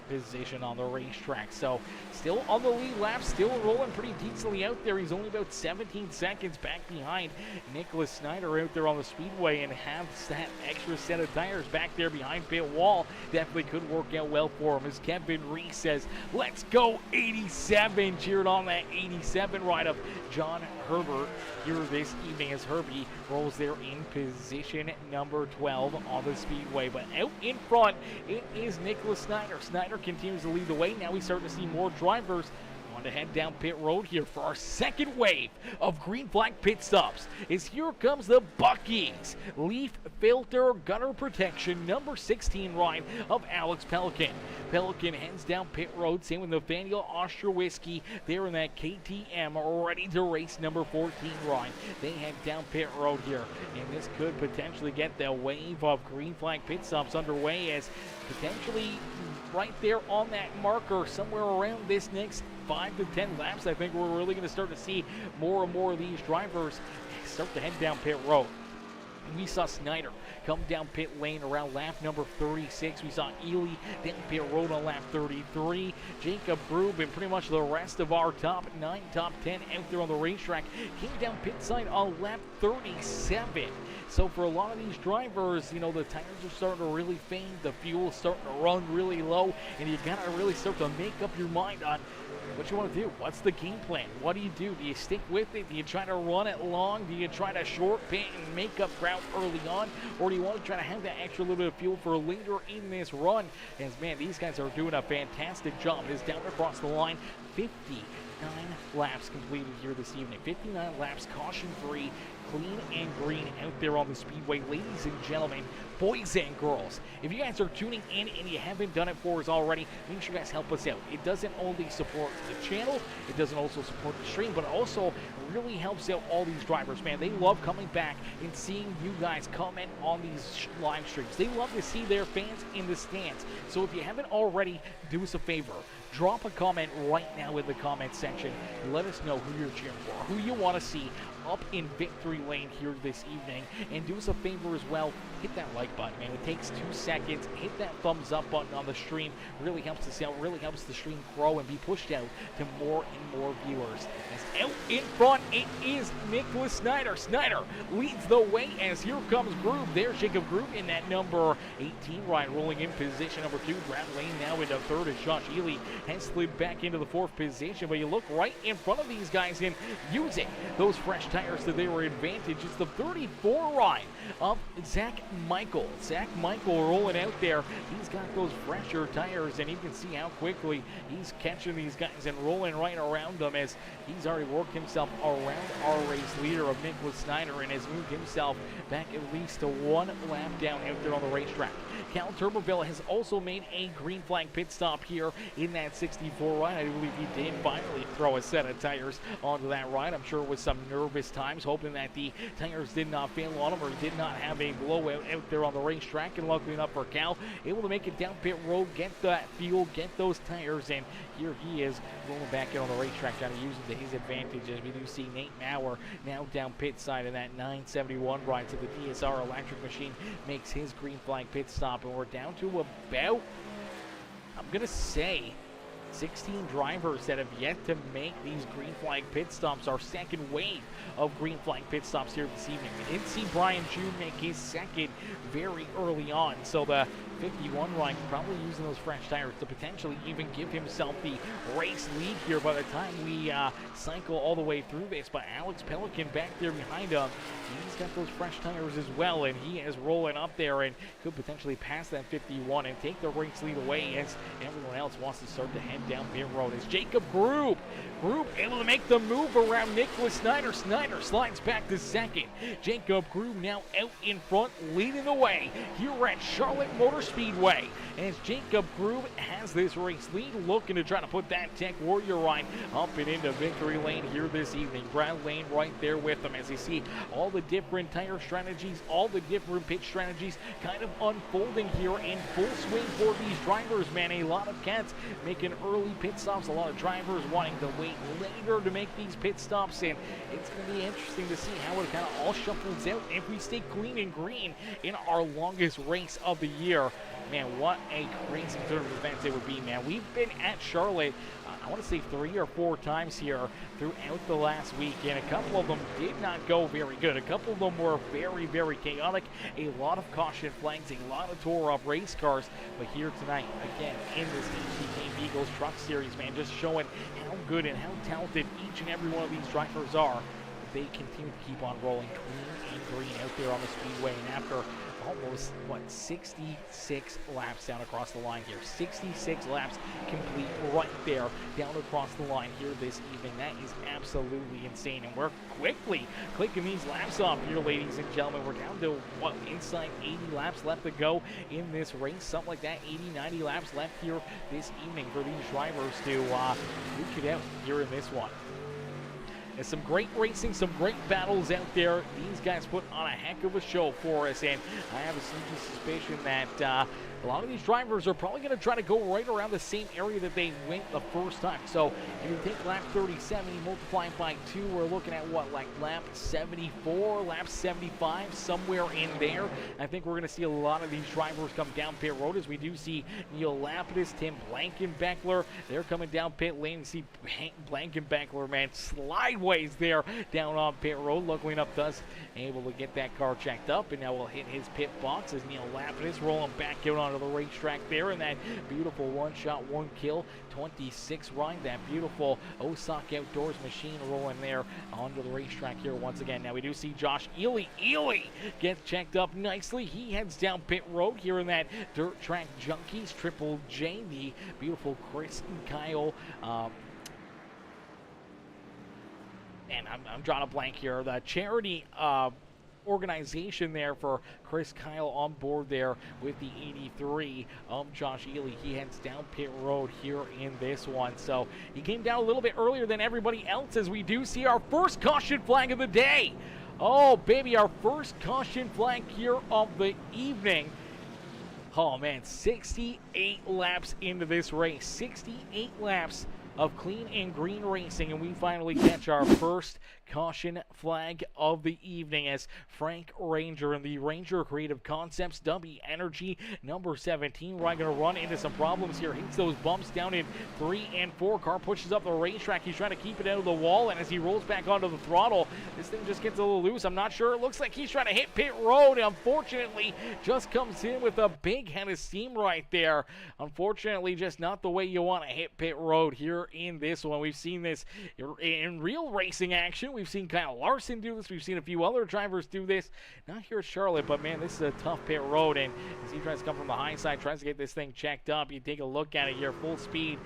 position on the racetrack. So still on the lead lap, still rolling pretty decently out there. He's only about 17 seconds back behind Nicholas Snyder out there on the Speedway, and has that extra set of tires back there behind pit wall. Definitely could work out well for him as Kevin Reese says, let's go 87, cheered on that 87 ride of John Herbert here this evening as Herbie rolls there in position number 12 on the Speedway. But out in front, it is Nicholas Snyder. Snyder continues to lead the way. Now we start to see more drivers on to head down pit road here for our second wave of green flag pit stops. As here comes the Buc-ee's leaf filter gutter protection number 16 ride of Alex Pelican. Pelican heads down pit road, same with Nathaniel Ostrowiecki there in that KTM, ready to race number 14 ride. They head down pit road here, and this could potentially get the wave of green flag pit stops underway as potentially right there on that marker somewhere around this next 5 to 10 laps. I think we're really going to start to see more and more of these drivers start to head down pit road. We saw Snyder come down pit lane around lap number 36. We saw Ely down pit road on lap 33. Jacob Grube and pretty much the rest of our top 9, top 10 out there on the racetrack came down pit side on lap 37. So for a lot of these drivers, you know, the tires are starting to really fade, the fuel's starting to run really low, and you gotta really start to make up your mind on what you want to do. What's the game plan? What do? Do you stick with it? Do you try to run it long? Do you try to short pit and make up ground early on? Or do you want to try to have that extra little bit of fuel for later in this run? As man, these guys are doing a fantastic job. It's down across the line. 59 laps completed here this evening. 59 laps, caution-free, clean and green out there on the Speedway. Ladies and gentlemen, boys and girls, if you guys are tuning in and you haven't done it for us already, make sure you guys help us out. It doesn't only support the channel, it doesn't also support the stream, but also really helps out all these drivers, man. They love coming back and seeing you guys comment on these live streams. They love to see their fans in the stands. So if you haven't already, do us a favor. Drop a comment right now in the comment section. Let us know who you're cheering for, who you want to see up in victory lane here this evening. And do us a favor as well, hit that like button, man. It takes 2 seconds. Hit that thumbs up button on the stream. Really helps us out, really helps the stream grow and be pushed out to more and more viewers. As out in front, it is Nicholas Snyder. Snyder leads the way as here comes Grube. There's Jacob Grube in that number 18 ride, rolling in position number 2. Brad Lane now into third as Josh Ely has slid back into the 4th position. But you look right in front of these guys in using those fresh tires to their advantage. It's the 34 ride of Zach Michael. Zach Michael rolling out there. He's got those fresher tires, and you can see how quickly he's catching these guys and rolling right around them as he's already worked himself around our race leader of Nicholas Snyder and has moved himself back at least to 1 lap down out there on the racetrack. Cal Turbeville has also made a green flag pit stop here in that 64 ride. I believe he did finally throw a set of tires onto that ride. I'm sure it was some nervous times, hoping that the tires did not fail on him or did not have a blowout out there on the racetrack. And luckily enough for Cal, able to make it down pit road, get that fuel, get those tires, and here he is rolling back in on the racetrack, trying to use it to his advantage as we do see Nate Maurer now down pit side in that 971 ride. So the DSR electric machine makes his green flag pit stop, and we're down to about, I'm going to say, 16 drivers that have yet to make these green flag pit stops. Our second wave of green flag pit stops here this evening. We didn't see Brian June make his second very early on, so the 51 ride probably using those fresh tires to potentially even give himself the race lead here by the time we cycle all the way through this. But Alex Pelican back there behind him he's got those fresh tires as well, and he is rolling up there and could potentially pass that 51 and take the race lead away as everyone else wants to start to head down pit road. As Jacob Grube able to make the move around Nicholas Snyder. Snyder slides back to second. Jacob Grube now out in front, leading the way here at Charlotte Motor Speedway. As Jacob Grube has this race lead, looking to try to put that Tech Warrior ride up and into victory lane here this evening. Brad Lane right there with them as you see all the different tire strategies, all the different pit strategies kind of unfolding here in full swing for these drivers, man. A lot of cats making early pit stops, a lot of drivers wanting to wait later to make these pit stops, and it's going to be interesting to see how it kind of all shuffles out if we stay clean and green in our longest race of the year. Man, what a crazy turn of events it would be, man. We've been at Charlotte, I want to say 3 or 4 times here throughout the last week, and a couple of them did not go very good. A couple of them were very, very chaotic. A lot of caution flags, a lot of tore-up race cars. But here tonight, again, in this HCK Beagles Truck Series, man, just showing how good and how talented each and every one of these drivers are. They continue to keep on rolling clean and green out there on the speedway, and after almost, 66 laps down across the line here. 66 laps complete right there down across the line here this evening. That is absolutely insane, and we're quickly clicking these laps off here, ladies and gentlemen. We're down to, inside 80 laps left to go in this race. Something like that, 80, 90 laps left here this evening for these drivers to duke it out here in this one. There's some great racing, some great battles out there. These guys put on a heck of a show for us, and I have a sneaky suspicion that a lot of these drivers are probably going to try to go right around the same area that they went the first time. So if you take lap 37, you multiply it by 2, we're looking at what, like lap 74, lap 75, somewhere in there. I think we're going to see a lot of these drivers come down pit road, as we do see Neil Lapidus, Tim Blankenbeckler. They're coming down pit lane. You see Blankenbeckler, man, slideways there down on pit road. Luckily enough, does able to get that car checked up, and now we'll hit his pit box as Neil Lapidus rolling back out onto the racetrack there in that beautiful one-shot, one-kill 26 ride. That beautiful Osaka Outdoors machine rolling there onto the racetrack here once again. Now we do see Josh Ely. Ely gets checked up nicely. He heads down pit road here in that Dirt Track Junkies Triple J. The beautiful Chris and Kyle. And I'm drawing a blank here. The charity organization there for Chris Kyle on board there with the 83 of Josh Ely. He heads down pit road here in this one. So he came down a little bit earlier than everybody else, as we do see our first caution flag of the day. Oh, baby, our first caution flag here of the evening. Oh, man, 68 laps into this race. 68 laps of clean and green racing, and we finally catch our first caution flag of the evening as Frank Ranger and the Ranger Creative Concepts W Energy number 17. We're going to run into some problems here. Hits those bumps down in 3 and 4. Car pushes up the racetrack. He's trying to keep it out of the wall, and as he rolls back onto the throttle, this thing just gets a little loose. I'm not sure. It looks like he's trying to hit pit road. Unfortunately, just comes in with a big head of steam right there. Unfortunately, just not the way you want to hit pit road here in this one. We've seen this in real racing action. We've seen Kyle Larson do this. We've seen a few other drivers do this. Not here at Charlotte, but man, this is a tough pit road, and as he tries to come from the high side, tries to get this thing checked up, you take a look at it here, full speed,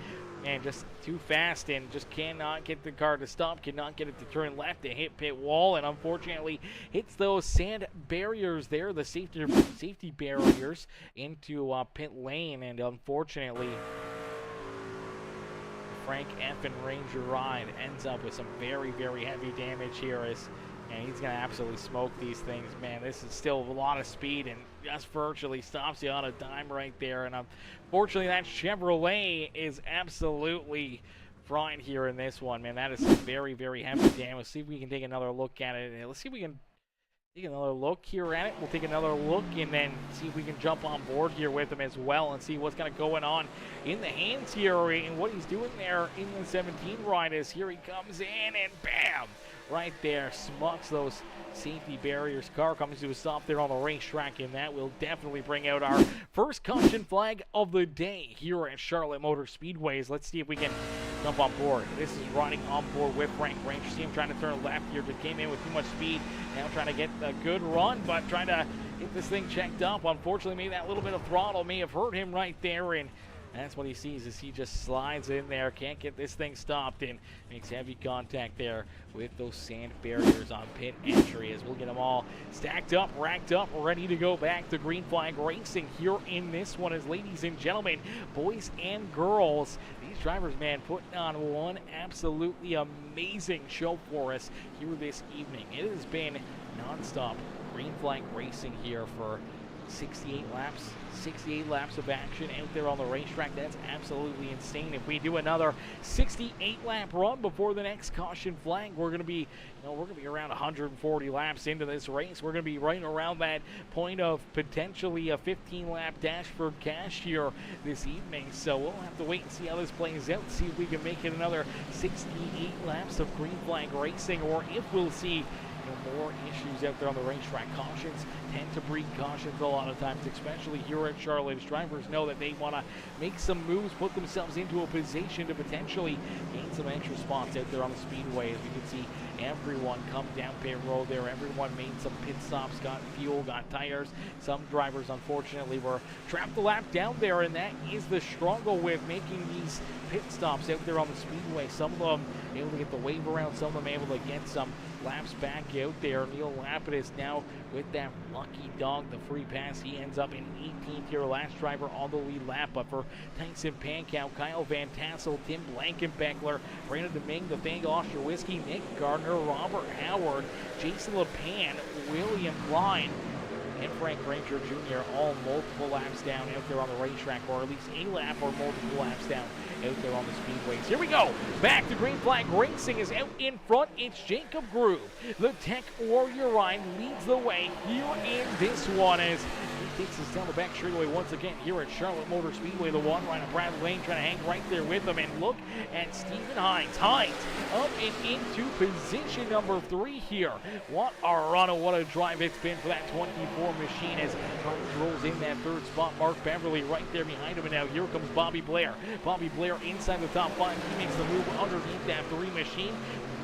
and just too fast, and just cannot get the car to stop, cannot get it to turn left to hit pit wall, and unfortunately hits those sand barriers there, the safety barriers into pit lane, and unfortunately Frank F. and Ranger ride ends up with some very, very heavy damage here, and he's going to absolutely smoke these things, man. This is still a lot of speed, and just virtually stops you on a dime right there, and unfortunately that Chevrolet is absolutely fried here in this one, man. That is some very, very heavy damage. Let's see if we can take another look at it. Let's see if we can take another look here at it. We'll take another look and then see if we can jump on board here with him as well and see what's kind of going on in the hands here and what he's doing there in the 17 ride. As here he comes in and bam, right there, smucks those safety barriers. Car comes to a stop there on the racetrack, and that will definitely bring out our first caution flag of the day here at Charlotte Motor Speedways. Let's see if we can jump on board. This is riding on board with Frank Granger. See him trying to turn left here, just came in with too much speed. Now trying to get a good run, but trying to get this thing checked up. Unfortunately, maybe that little bit of throttle may have hurt him right there, and that's what he sees as he just slides in there, can't get this thing stopped, and makes heavy contact there with those sand barriers on pit entry, as we'll get them all stacked up, racked up, ready to go back to green flag racing here in this one. As ladies and gentlemen, boys and girls, these drivers, man, putting on one absolutely amazing show for us here this evening. It has been non-stop green flag racing here for 68 laps of action out there on the racetrack. That's absolutely insane. If we do another 68 lap run before the next caution flag, we're going to be, around 140 laps into this race. We're going to be right around that point of potentially a 15 lap dash for cash here this evening. So we'll have to wait and see how this plays out, see if we can make it another 68 laps of green flag racing, or if we'll see more issues out there on the racetrack. Cautions tend to breed cautions a lot of times, especially here at Charlotte, as drivers know that they want to make some moves, put themselves into a position to potentially gain some extra spots out there on the speedway. As you can see, everyone come down pit road there. Everyone made some pit stops, got fuel, got tires. Some drivers, unfortunately, were trapped the lap down there, and that is the struggle with making these pit stops out there on the speedway. Some of them able to get the wave around, some of them able to get some laps back out there. Neil Lapidus now with that lucky dog, the free pass. He ends up in 18th here, last driver on the lead lap. But for Tyson Pankow, Kyle Van Tassel, Tim Blankenbeckler, Brandon Domingue, the Fang Osterwhisky, Nick Gardner, Robert Howard, Jason LePan, William Klein, and Frank Granger Jr. all multiple laps down out there on the racetrack, or at least a lap or multiple laps down out there on the speedways. Here we go. Back to green flag racing. Is out in front. It's Jacob Groove. The Tech Warrior Ryan leads the way here in this one as he takes us down the back straightaway once again here at Charlotte Motor Speedway. The one rider, Brad Lane, trying to hang right there with him. And look at Stephen Hines. Hines up and into position number 3 here. What a run and what a drive it's been for that 24 machine as Hines rolls in that 3rd spot. Mark Beverly right there behind him. And now here comes Bobby Blair. Bobby Blair inside the top 5. He makes the move underneath that 3 machine.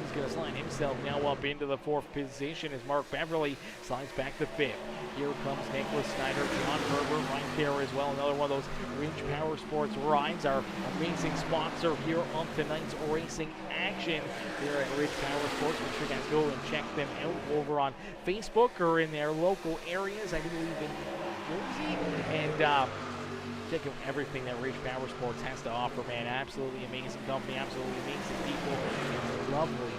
He's going to slide himself now up into the 4th position as Mark Beverly slides back to 5th. Here comes Nicholas Snyder, John Herbert right there as well. Another one of those Ridge PowerSports rides, our amazing sponsor here on tonight's racing action here at Ridge PowerSports. Make sure you guys go and check them out over on Facebook or in their local areas. I believe in Jersey. And check out everything that Ridge PowerSports has to offer, man. Absolutely amazing company, absolutely amazing people, and lovely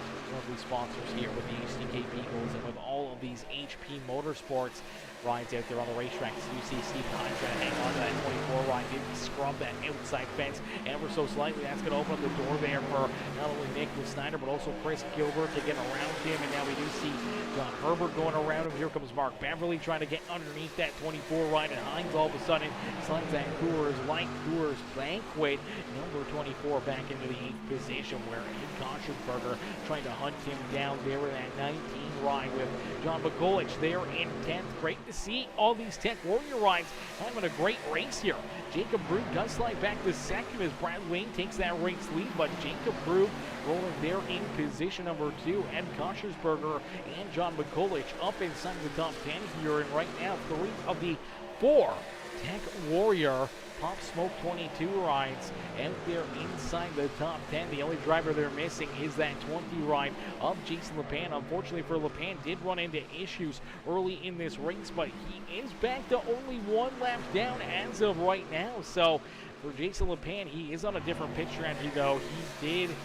sponsors here with the HCK Beagles and with all of these HP Motorsports rides out there on the racetrack. So you see Steve Hines trying to hang on to that 24 ride, didn't scrub that outside fence ever so slightly. That's going to open up the door there for not only Nicholas Snyder, but also Chris Gilbert to get around him. And now we do see John Herbert going around him. Here comes Mark Beverly trying to get underneath that 24 ride, and Hines all of a sudden slides that Coors Light, Coors Banquet, number 24 back into the 8th position, where Ed Koschenberger trying to hunt him down there with that 19 ride with John Mikulich there in 10th. Great to see all these Tech Warrior rides having a great race here. Jacob Groove does slide back to 2nd as Brad Wayne takes that race lead, but Jacob Groove rolling there in position number 2. Ed Koschenberger and John Mikulich up inside the top 10 here, and right now 3 of the 4 Tech Warrior Pop Smoke 22 rides out there inside the top 10. The only driver they're missing is that 20 ride of Jason LePan. Unfortunately for LePan, did run into issues early in this race, but he is back to only 1 lap down as of right now. So for Jason LePan, he is on a different pit strategy, though. He did.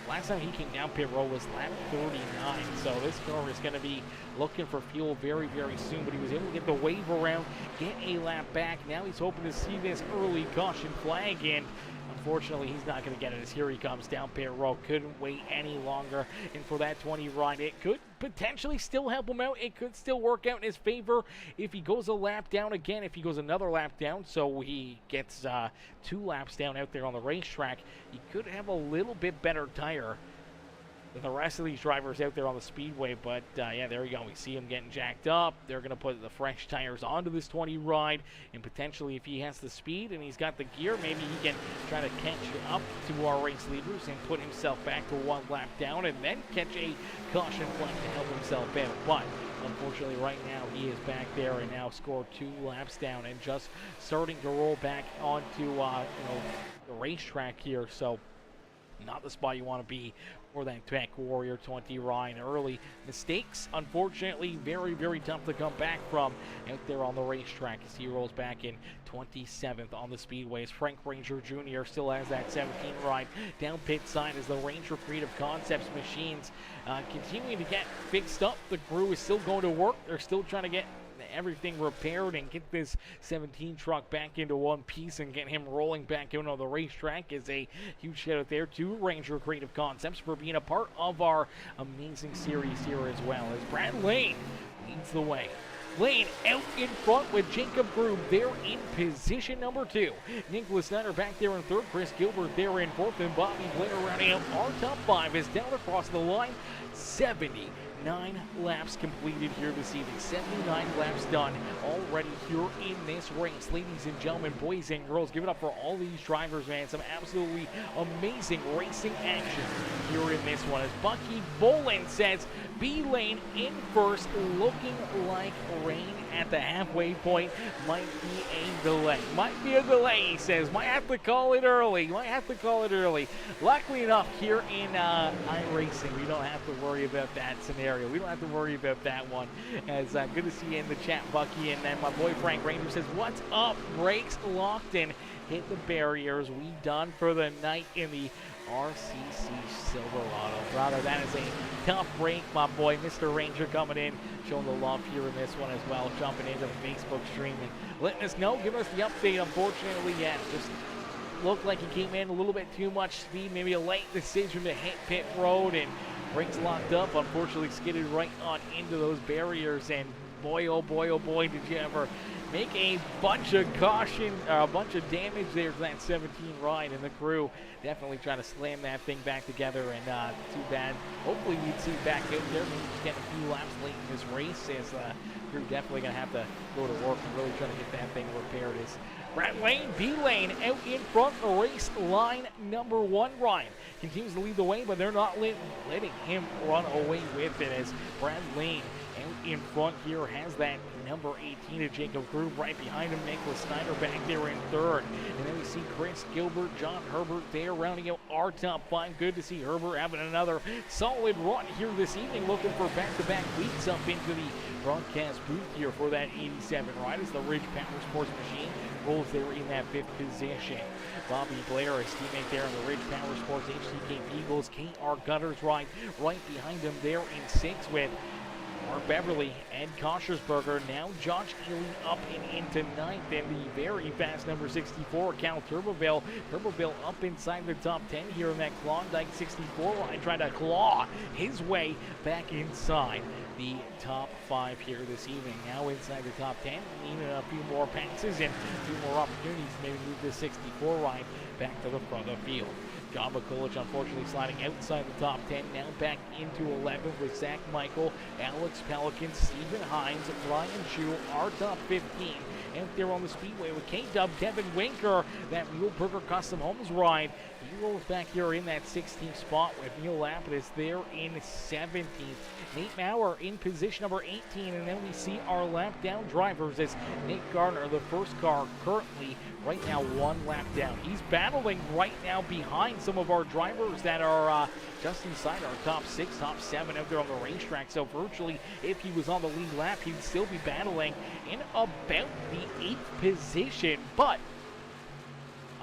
Last time he came down pit road was lap 39, so this car is going to be looking for fuel very, very soon, but he was able to get the wave around, get a lap back. Now he's hoping to see this early caution flag, and unfortunately he's not going to get it as here he comes down pit road. Couldn't wait any longer, and for that 20 ride, it could potentially still help him out. It could still work out in his favor if he goes a lap down again, if he goes another lap down, so he gets 2 laps down out there on the racetrack. He could have a little bit better tire the rest of these drivers out there on the Speedway. But yeah, there you go. We see him getting jacked up. They're going to put the fresh tires onto this 20 ride, and potentially if he has the speed and he's got the gear, maybe he can try to catch up to our race leaders and put himself back to one lap down and then catch a caution flag to help himself out. But unfortunately, right now, he is back there and now scored 2 laps down and just starting to roll back onto the racetrack here. So not the spot you want to be for that Tech Warrior 20 ride. Early mistakes, unfortunately, very, very tough to come back from out there on the racetrack as he rolls back in 27th on the Speedways. Frank Ranger Jr. still has that 17 ride down pit side as the Ranger Creative Concepts machines continuing to get fixed up. The crew is still going to work. They're still trying to get everything repaired and get this 17 truck back into one piece and get him rolling back out on the racetrack. Is a huge shout out there to Ranger Creative Concepts for being a part of our amazing series here as well, as Brad Lane leads the way. Lane out in front with Jacob Groom there in position number 2. Nicholas Snyder back there in 3rd. Chris Gilbert there in 4th. And Bobby Blair rounding out our top 5 is down across the line. 79 laps completed here this evening. 79 laps done already here in this race. Ladies and gentlemen, boys and girls, give it up for all these drivers, man. Some absolutely amazing racing action here in this one. As Bucky Boland says, B-Lane in first, looking like rain at the halfway point. Might be a delay. Might be a delay, he says. Might have to call it early. Might have to call it early. Luckily enough, here in iRacing, we don't have to worry about that scenario. We don't have to worry about that one. As good to see you in the chat, Bucky. And then my boy Frank Ranger says, what's up? Brakes locked in. Hit the barriers. We done for the night in the RCC Silverado. Brother, that is a tough break, my boy. Mr. Ranger coming in, showing the love here in this one as well, jumping into the Facebook stream and letting us know, give us the update. Unfortunately, yeah, just looked like he came in a little bit too much speed, maybe a late decision to hit pit road, and brakes locked up. Unfortunately, skidded right on into those barriers, and boy, oh boy, oh boy, did you ever make a bunch of caution, a bunch of damage there to that 17 ride, and the crew definitely trying to slam that thing back together, and too bad. Hopefully we'd see it back out there, maybe just getting a few laps late in this race, as crew definitely going to have to go to work and really try to get that thing repaired. As Brad Lane, B-Lane out in front, race line number 1. Ryan continues to lead the way, but they're not letting him run away with it, as Brad Lane out in front here has that number 18 to Jacob Groove. Right behind him, Nicholas Snyder back there in 3rd. And then we see Chris Gilbert, John Herbert there rounding out our top 5. Good to see Herbert having another solid run here this evening, looking for back-to-back weeks up into the broadcast booth here for that 87 ride as the Ridge PowerSports machine rolls there in that 5th position. Bobby Blair, his teammate there in the Ridge PowerSports HCK Beagles KR Gutters ride right behind him there in 6th with Mark Beverly, Ed Koshersberger, now Josh Ely up and into 9th, and the very fast number 64, Cal Turboville. Turboville up inside the top 10 here in that Klondike 64 line, trying to claw his way back inside the top 5 here this evening. Now inside the top 10, needing a few more passes and a few more opportunities to maybe move this 64 line back to the front of the field. John McCulloch unfortunately sliding outside the top 10, now back into 11th with Zach Michael, Alex Pelican, Stephen Hines, Brian Chu, our top 15. Out there on the Speedway with K-Dub, Devin Winker, that Muhlenberger Custom Homes ride. He rolls back here in that 16th spot with Neil Lapidus there in 17th. Nate Maurer in position number 18, and then we see our lap down drivers as Nick Gardner, the first car, currently right now 1 lap down. He's battling right now behind some of our drivers that are just inside our top 6, top 7 out there on the racetrack. So virtually, if he was on the lead lap, he'd still be battling in about the 8th position. But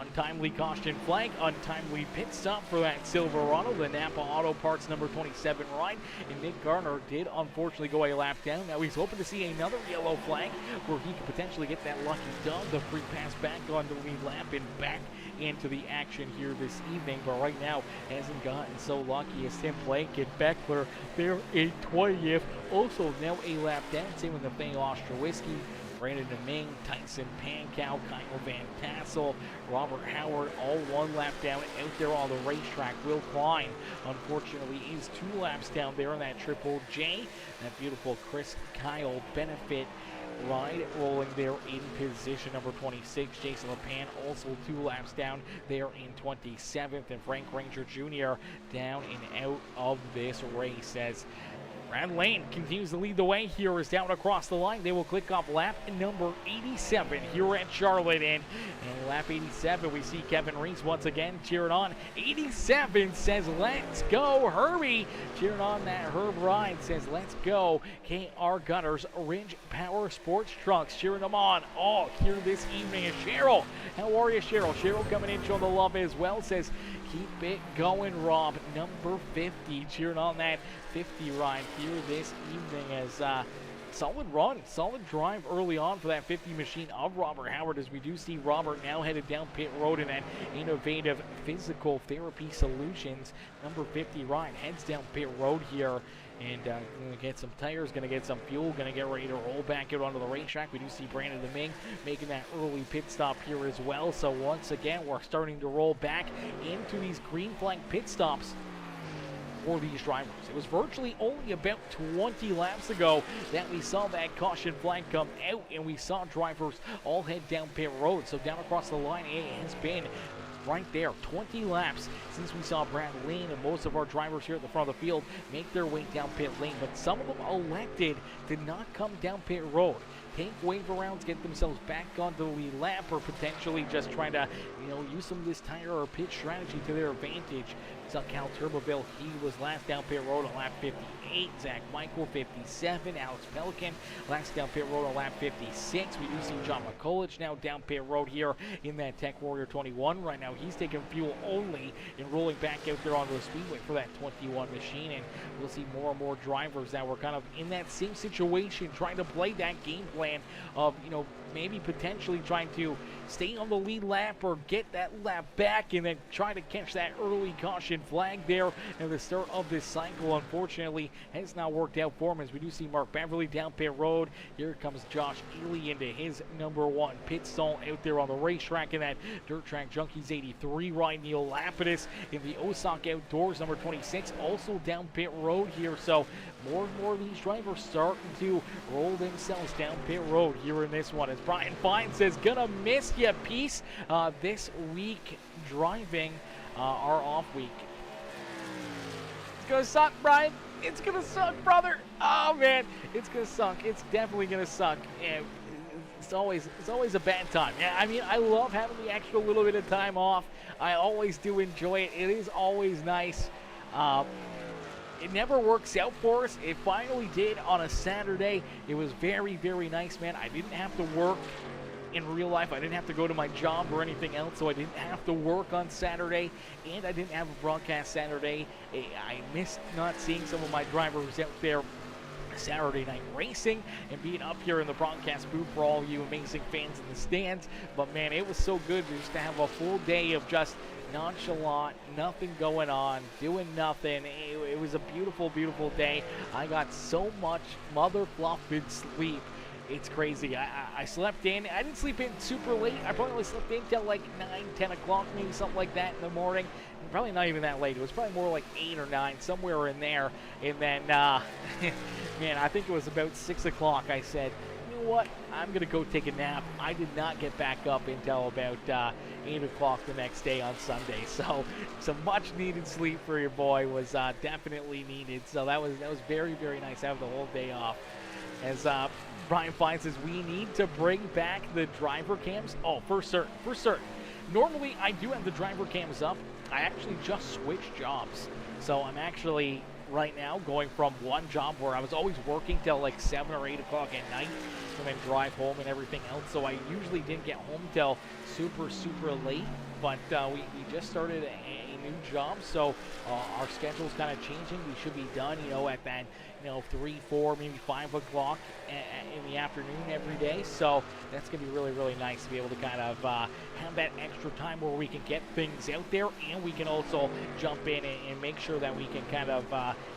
untimely caution flag, untimely pit stop for that Silverado, the Napa Auto Parts number 27 ride, and Nick Garner did unfortunately go a lap down. Now he's hoping to see another yellow flag where he could potentially get that lucky dub, the free pass back on the lead lap and back into the action here this evening, but right now hasn't gotten so lucky as Tim Plank and Beckler there in 20th. Also now a lap down, same with the Faye Ostrowiski. Brandon Deming, Tyson Pankow, Kyle Van Tassel, Robert Howard, all 1 lap down out there on the racetrack. Will Klein, unfortunately, is 2 laps down there in that Triple J. That beautiful Chris Kyle Benefit ride rolling there in position number 26. Jason LePan also 2 laps down there in 27th. And Frank Ranger Jr. down and out of this race as Brad Lane continues to lead the way here as down across the line. They will click off lap number 87 here at Charlotte. And lap 87, we see Kevin Reese once again cheering on. 87 says, let's go, Herbie. Cheering on that Herb ride says, let's go. KR Gunners, Ridge PowerSports Trucks, cheering them on all here this evening. And Cheryl, how are you, Cheryl? Cheryl coming in, showing the love as well, says, keep it going, Rob. Number 50, cheering on that 50 ride here this evening as solid run, solid drive early on for that 50 machine of Robert Howard, as we do see Robert now headed down pit road in that innovative physical therapy solutions. Number 50 ride heads down pit road here and going to get some tires, going to get some fuel, going to get ready to roll back out onto the racetrack. We do see Brandon Deming making that early pit stop here as well. So once again, we're starting to roll back into these green flag pit stops for these drivers. It was virtually only about 20 laps ago that we saw that caution flag come out and we saw drivers all head down pit road. So down across the line, it has been right there, 20 laps since we saw Brad Lane and most of our drivers here at the front of the field make their way down pit lane, but some of them elected to not come down pit road, take wave arounds, get themselves back onto the lead lap, or potentially just trying to, use some of this tire or pit strategy to their advantage. Saw Cal Turboville, he was last down pit road on lap 58. Zach Michael, 57. Alex Pelican, last down pit road on lap 56. We do see John McCulloch now down pit road here in that Tech Warrior 21. Right now, he's taking fuel only and rolling back out there onto the Speedway for that 21 machine. And we'll see more and more drivers that were kind of in that same situation, trying to play that game plan of, maybe potentially trying to stay on the lead lap or get that lap back and then try to catch that early caution flag there at the start of this cycle. Unfortunately, has not worked out for him as we do see Mark Beverly down pit road. Here comes Josh Ely into his number 1 pit stall out there on the racetrack in that Dirt Track Junkies 83 ride. Neil Lapidus in the Osaka Outdoors number 26 also down pit road here. So more and more of these drivers starting to roll themselves down pit road here in this one. As Brian Fine says, gonna miss ya piece this week driving our off week. It's gonna suck, Brian. It's gonna suck, brother. Oh man, it's gonna suck. It's definitely gonna suck. And it's always a bad time. Yeah, I mean, I love having the extra little bit of time off. I always do enjoy it. It is always nice. It never works out for us. It finally did on a Saturday. It was very, very nice, man. I didn't have to work in real life. I didn't have to go to my job or anything else, so I didn't have to work on Saturday, and I didn't have a broadcast Saturday. I missed not seeing some of my drivers out there Saturday night racing and being up here in the broadcast booth for all you amazing fans in the stands. But man, it was so good just to have a full day of just nonchalant, nothing going on, doing nothing. It was a beautiful, beautiful day. I got so much mother fluffing sleep. It's crazy. I slept in. I didn't sleep in super late. I probably only slept in till like 9, 10 o'clock, maybe something like that in the morning. Probably not even that late. It was probably more like 8 or 9, somewhere in there. And then, man, I think it was about 6 o'clock. I said, you know what? I'm going to go take a nap. I did not get back up until about 8 o'clock the next day on Sunday. So some much needed sleep for your boy was definitely needed. So that was very, very nice having the whole day off. As Brian Fine says, we need to bring back the driver cams. Oh, for certain, for certain. Normally, I do have the driver cams up. I actually just switched jobs. So I'm actually right now going from one job where I was always working till like 7 or 8 o'clock at night and then drive home and everything else. So I usually didn't get home till super, super late. but we just started a new job, so our schedule's kind of changing. We should be done, at that, 3, 4, maybe 5 o'clock in the afternoon every day. So that's going to be really, really nice to be able to kind of have that extra time where we can get things out there, and we can also jump in and make sure that we can kind of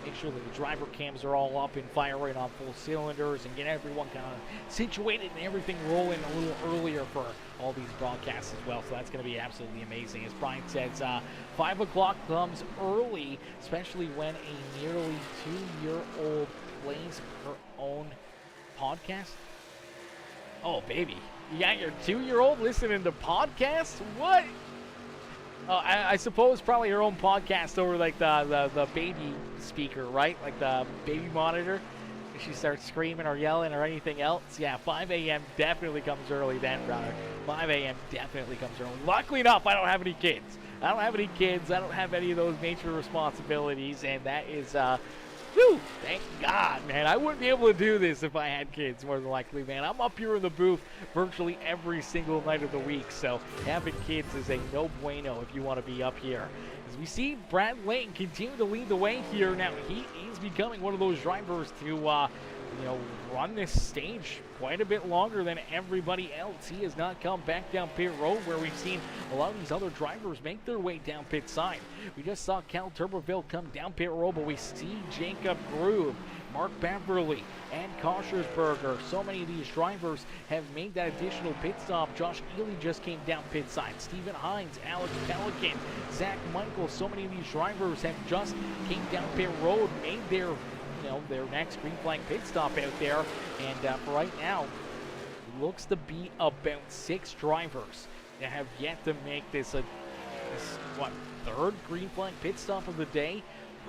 make sure that the driver cams are all up and firing on full cylinders and get everyone kind of situated and everything rolling a little earlier for all these broadcasts as well. So that's going to be absolutely amazing. As Brian says, 5 o'clock comes early, especially when a nearly 2-year-old plays her own podcast. Oh, baby. You got your 2-year-old listening to podcasts? What? I suppose probably her own podcast over like the baby speaker, right? Like the baby monitor. If she starts screaming or yelling or anything else, yeah, 5 a.m. definitely comes early then, brother. 5 a.m. definitely comes early. Luckily enough, I don't have any kids. I don't have any of those major responsibilities, and that is, whew, thank God, man. I wouldn't be able to do this if I had kids, more than likely, man. I'm up here in the booth virtually every single night of the week, so having kids is a no bueno if you want to be up here. As we see Brad Lane continue to lead the way here. Now, he is becoming one of those drivers to, run this stage quite a bit longer than everybody else. He has not come back down pit road where we've seen a lot of these other drivers make their way down pit side. We just saw Cal Tuberville come down pit road, but we see Jacob Groove, Mark Beverly, and Koshersberger. So many of these drivers have made that additional pit stop. Josh Ely just came down pit side. Stephen Hines, Alex Pelican, Zach Michael. So many of these drivers have just came down pit road, made their next green flag pit stop out there. And for right now, looks to be about 6 drivers that have yet to make this third green flag pit stop of the day.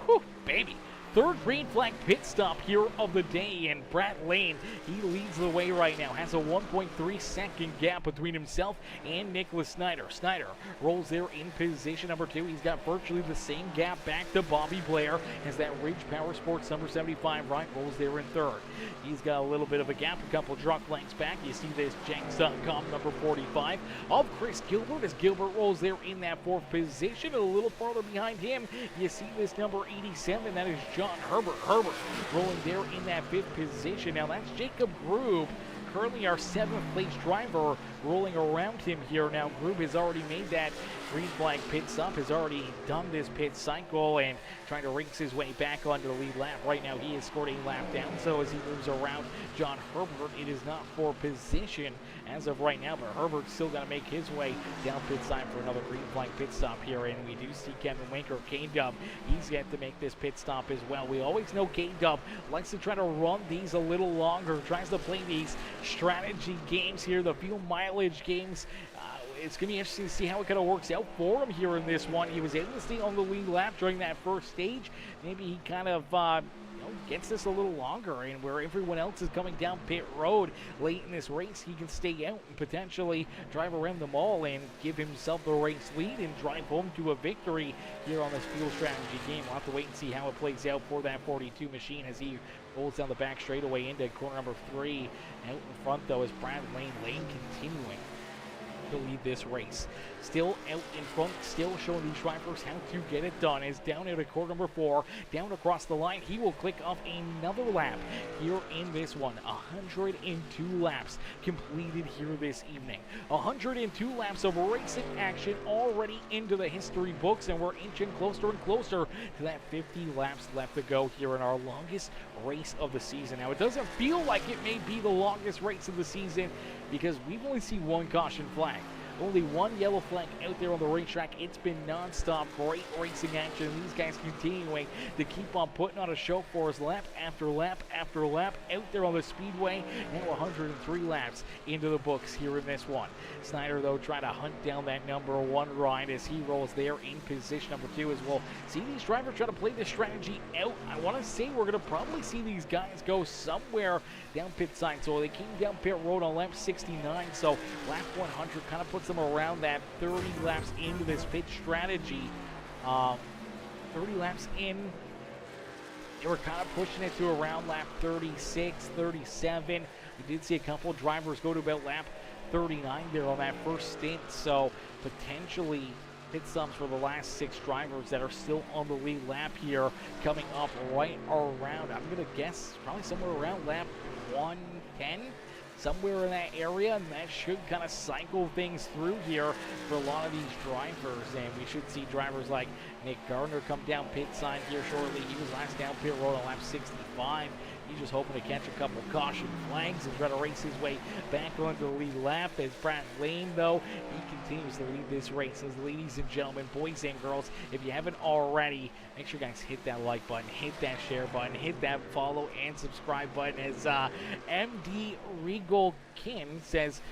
Whew, baby. Third green flag pit stop here of the day, and Brad Lane, he leads the way right now. Has a 1.3 second gap between himself and Nicholas Snyder. Snyder rolls there in position number 2. He's got virtually the same gap back to Bobby Blair as that Ridge PowerSports number 75 right rolls there in third. He's got a little bit of a gap, a couple truck lengths back. You see this Jenks.com number 45 of Chris Gilbert as Gilbert rolls there in that 4th position. A little farther behind him, you see this number 87. That is John Herbert. Herbert rolling there in that 5th position. Now that's Jacob Grube, currently our 7th place driver, rolling around him here. Now Grube has already made that green flag pit stop, has already done this pit cycle and trying to race his way back onto the lead lap. Right now he has scored a lap down, so as he moves around John Herbert, it is not for position as of right now, but Herbert's still got to make his way down pit side for another green flag pit stop here. And we do see Kevin Winker, K-Dub, he's got to make this pit stop as well. We always know K-Dub likes to try to run these a little longer, tries to play these strategy games here, the fuel mileage games. It's going to be interesting to see how it kind of works out for him here in this one. He was able to stay on the lead lap during that first stage. Maybe he kind of gets this a little longer, and where everyone else is coming down pit road late in this race, he can stay out and potentially drive around them all and give himself the race lead and drive home to a victory here on this fuel strategy game. We'll have to wait and see how it plays out for that 42 machine as he rolls down the back straightaway into corner number 3. Out in front, though, is Brad Lane. Lane continuing to lead this race. Still out in front, still showing these drivers how to get it done. Is down at corner number 4, down across the line. He will click off another lap here in this one. 102 laps completed here this evening. 102 laps of racing action already into the history books, and we're inching closer and closer to that 50 laps left to go here in our longest race of the season. Now, it doesn't feel like it may be the longest race of the season because we've only seen one caution flag. Only one yellow flag out there on the racetrack. It's been non-stop great racing action. These guys continuing to keep on putting on a show for us lap after lap after lap out there on the Speedway. Now 103 laps into the books here in this one. Snyder, though, trying to hunt down that number 1 ride as he rolls there in position number 2 as well. See these drivers trying to play this strategy out. I want to say we're going to probably see these guys go somewhere down pit side. So they came down pit road on lap 69. So lap 100 kind of puts them around that 30 laps into this pit strategy. 30 laps in, they were kind of pushing it to around lap 36, 37. We did see a couple of drivers go to about lap 39 there on that first stint, so potentially pit stops for the last 6 drivers that are still on the lead lap here, coming up right around, I'm going to guess, probably somewhere around lap 110. Somewhere in that area, and that should kind of cycle things through here for a lot of these drivers. And we should see drivers like Nick Gardner come down pit side here shortly. He was last down pit road on lap 65. He's just hoping to catch a couple caution flags and try to race his way back onto the lead lap. As Brad Lane, though, he continues to lead this race. As ladies and gentlemen, boys and girls, if you haven't already, make sure you guys hit that like button, hit that share button, hit that follow and subscribe button. As MD Regal Kin says,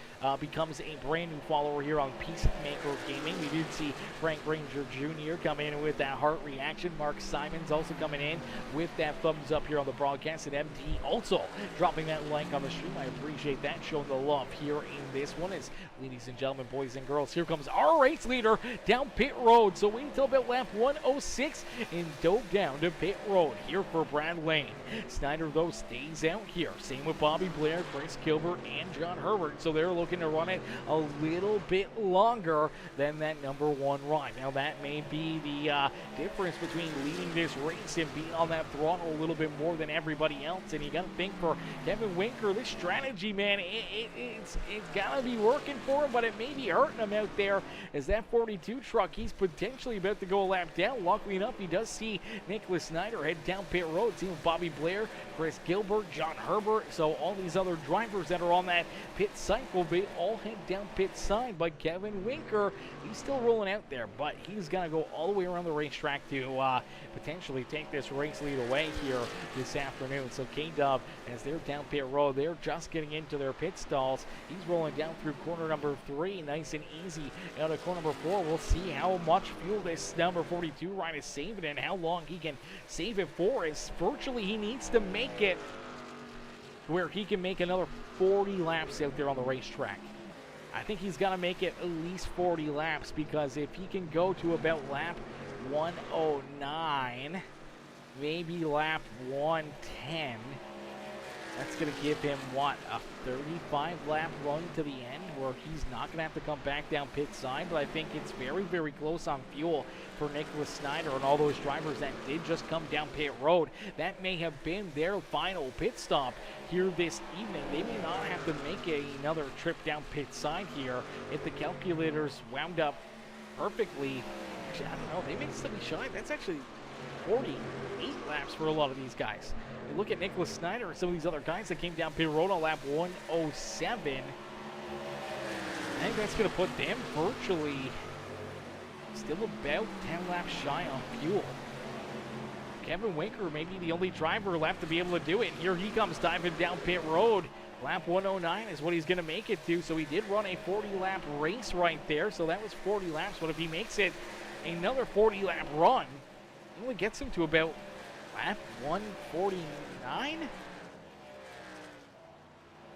becomes a brand new follower here on Peacemaker Gaming. We did see Frank Ranger Jr. come in with that heart reaction. Mark Simons also coming in with that thumbs up here on the broadcast. And MD also dropping that like on the stream. I appreciate that, showing the love here in this one. As ladies and gentlemen, boys and girls, here comes our race leader down pit road. So wait until about lap 106 and dove down to pit road here for Brad Lane. Snyder, though, stays out here. Same with Bobby Blair, Chris Gilbert, and John Herbert. So they're looking to run it a little bit longer than that number 1 ride. Now that may be the difference between leading this race and being on that throttle a little bit more than everybody else. And you got to think, for Kevin Winker, this strategy, man, it's got to be working for him, but it may be hurting him out there. As that 42 truck, he's potentially about to go a lap down. Luckily enough, he does see Nicholas Snyder head down pit road. See with Bobby Blair, Chris Gilbert, John Herbert. So all these other drivers that are on that pit cycle, they all head down pit side. But Kevin Winker, he's still rolling out there, but he's going to go all the way around the racetrack to potentially take this race lead away here this afternoon. So K-Dub, as they're down pit road, they're just getting into their pit stalls. He's rolling down through corner number 3, nice and easy. Out of corner number 4, we'll see how much fuel this number 42 ride is saving and how long he can save it for, as virtually he needs to make it where he can make another 40 laps out there on the racetrack. I think he's got to make it at least 40 laps, because if he can go to about lap 109, maybe lap 110, that's going to give him, what, a 35-lap run to the end, where he's not going to have to come back down pit side. But I think it's very, very close on fuel for Nicholas Snyder and all those drivers that did just come down pit road. That may have been their final pit stop here this evening. They may not have to make another trip down pit side here if the calculators wound up perfectly. Actually, I don't know. They may still be shy. That's actually 48 laps for a lot of these guys. You look at Nicholas Snyder and some of these other guys that came down pit road on lap 107. I think that's going to put them virtually still about 10 laps shy on fuel. Kevin Winker may be the only driver left to be able to do it. And here he comes diving down pit road. Lap 109 is what he's going to make it to. So he did run a 40-lap race right there. So that was 40 laps. But if he makes it another 40-lap run, it only gets him to about lap 149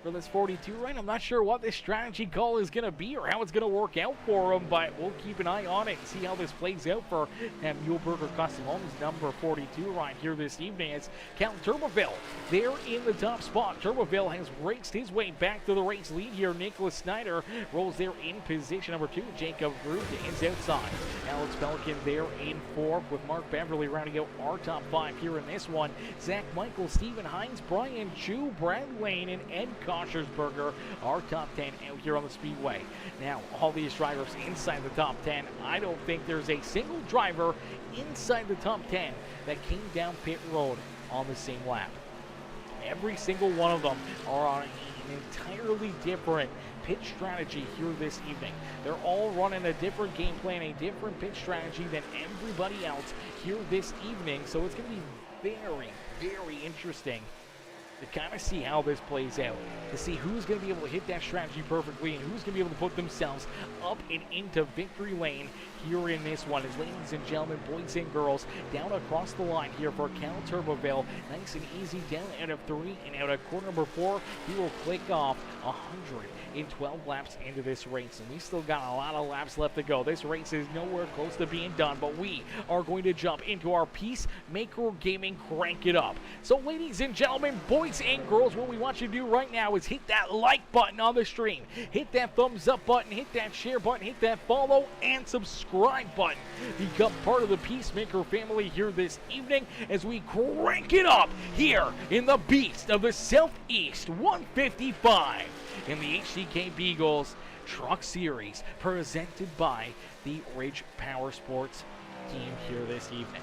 for this 42 run. I'm not sure what this strategy call is going to be or how it's going to work out for him, but we'll keep an eye on it and see how this plays out for Muleburger Custom Homes number 42 ride here this evening. It's Count Turboville there in the top spot. Turboville has raced his way back to the race lead here. Nicholas Snyder rolls there in position number 2. Jacob Groot is outside. Alex Pelican there in 4th, with Mark Beverly rounding out our top 5 here in this one. Zach Michael, Stephen Hines, Brian Chu, Brad Lane, and Ed Koshersberger, our top 10 out here on the Speedway. Now, all these drivers inside the top 10. I don't think there's a single driver inside the top 10 that came down pit road on the same lap. Every single one of them are on an entirely different pitch strategy here this evening. They're all running a different game plan, a different pitch strategy than everybody else here this evening. So it's going to be very, very interesting to kind of see how this plays out, to see who's going to be able to hit that strategy perfectly and who's going to be able to put themselves up and into victory lane here in this one. As ladies and gentlemen, boys and girls, down across the line here for Cal Turboville. Nice and easy down out of 3 and out of corner number 4. He will click off 112 laps into this race, and we still got a lot of laps left to go. This race is nowhere close to being done, but we are going to jump into our Peacemaker Gaming Crank It Up. So ladies and gentlemen, boys Boys and girls, what we want you to do right now is hit that like button on the stream. Hit that thumbs up button, hit that share button, hit that follow and subscribe button. Become part of the Peacemaker family here this evening as we crank it up here in the beast of the Southeast 155 in the HCK Beagles Truck Series, presented by the Ridge PowerSports team here this evening.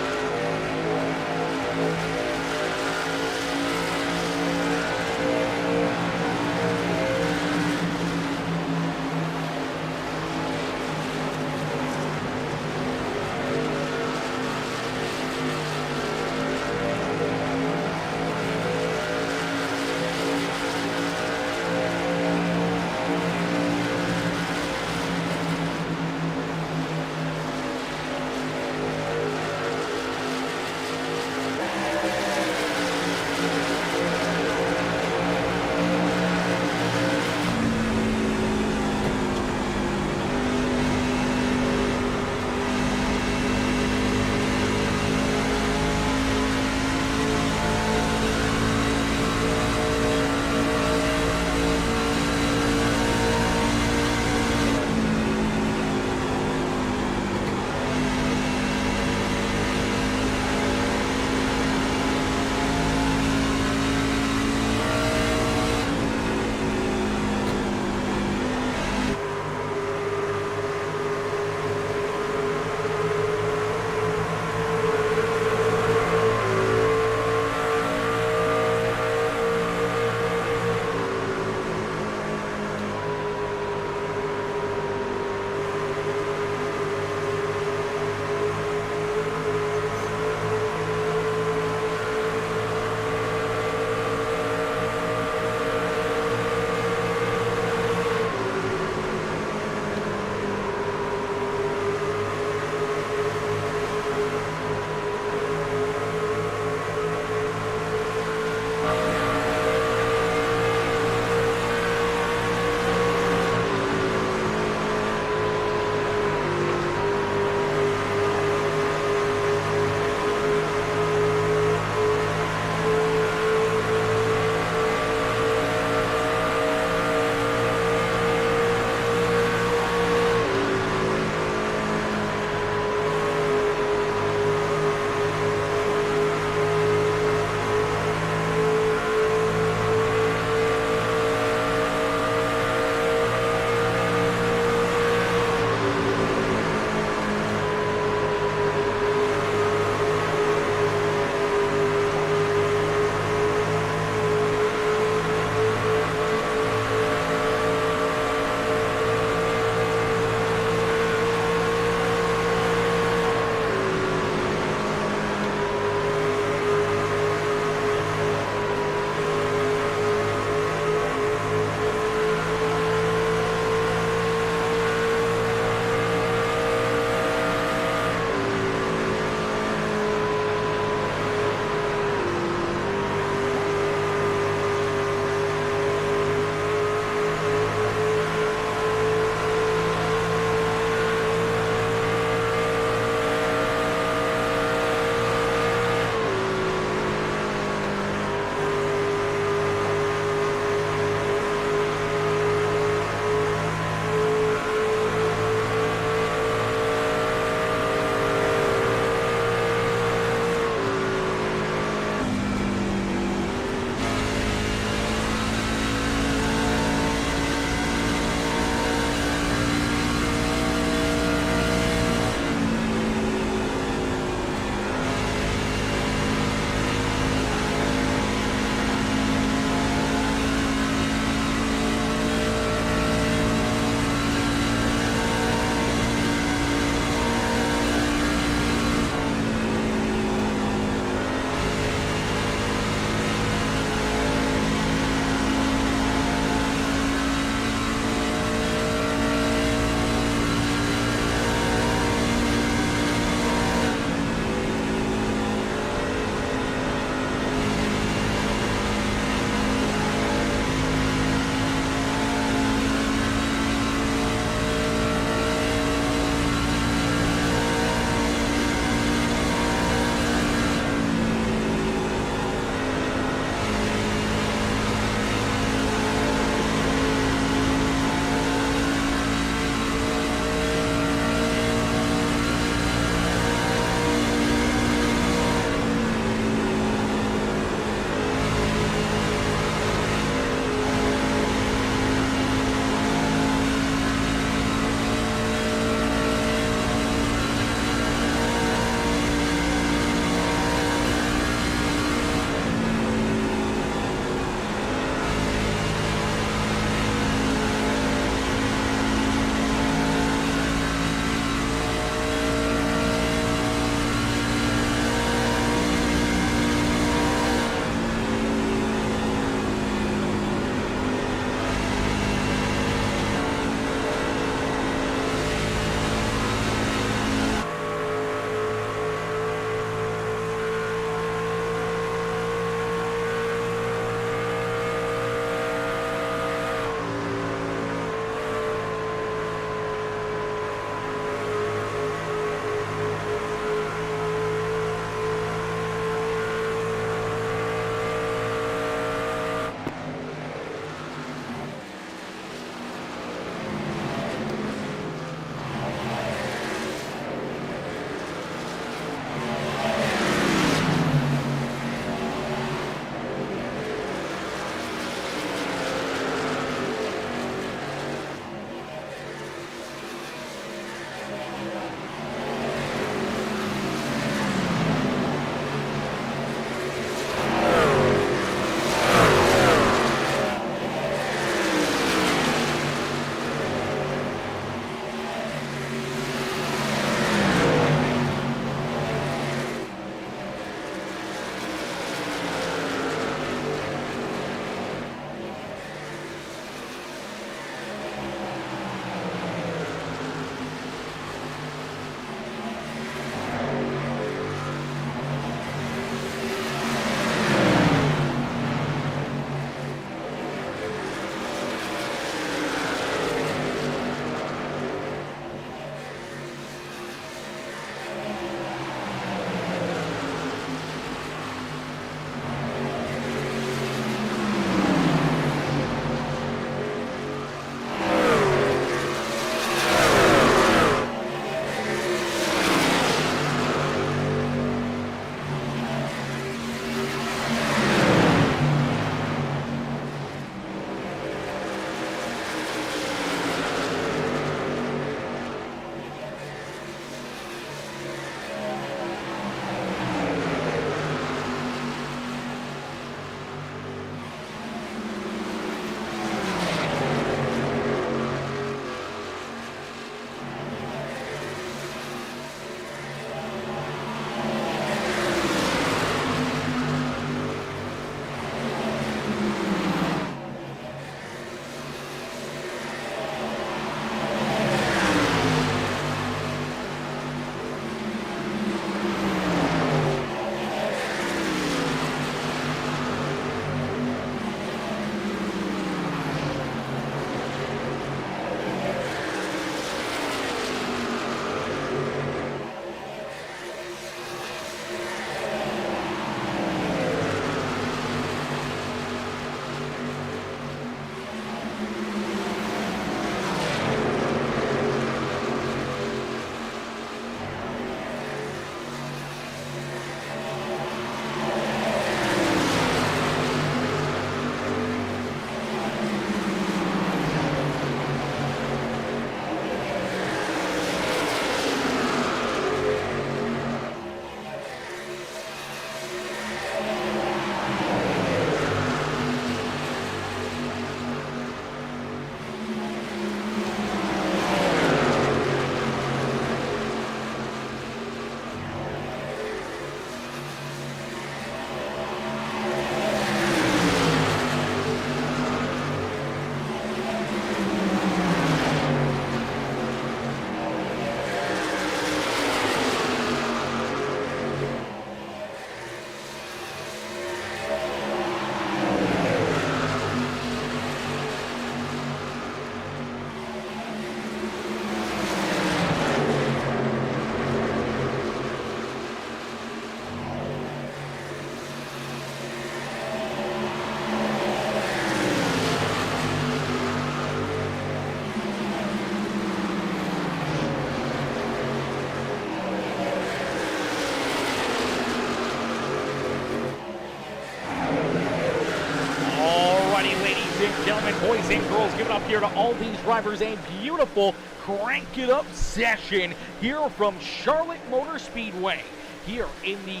and girls, give it up here to all these drivers. A beautiful crank it up session here from Charlotte Motor Speedway here in the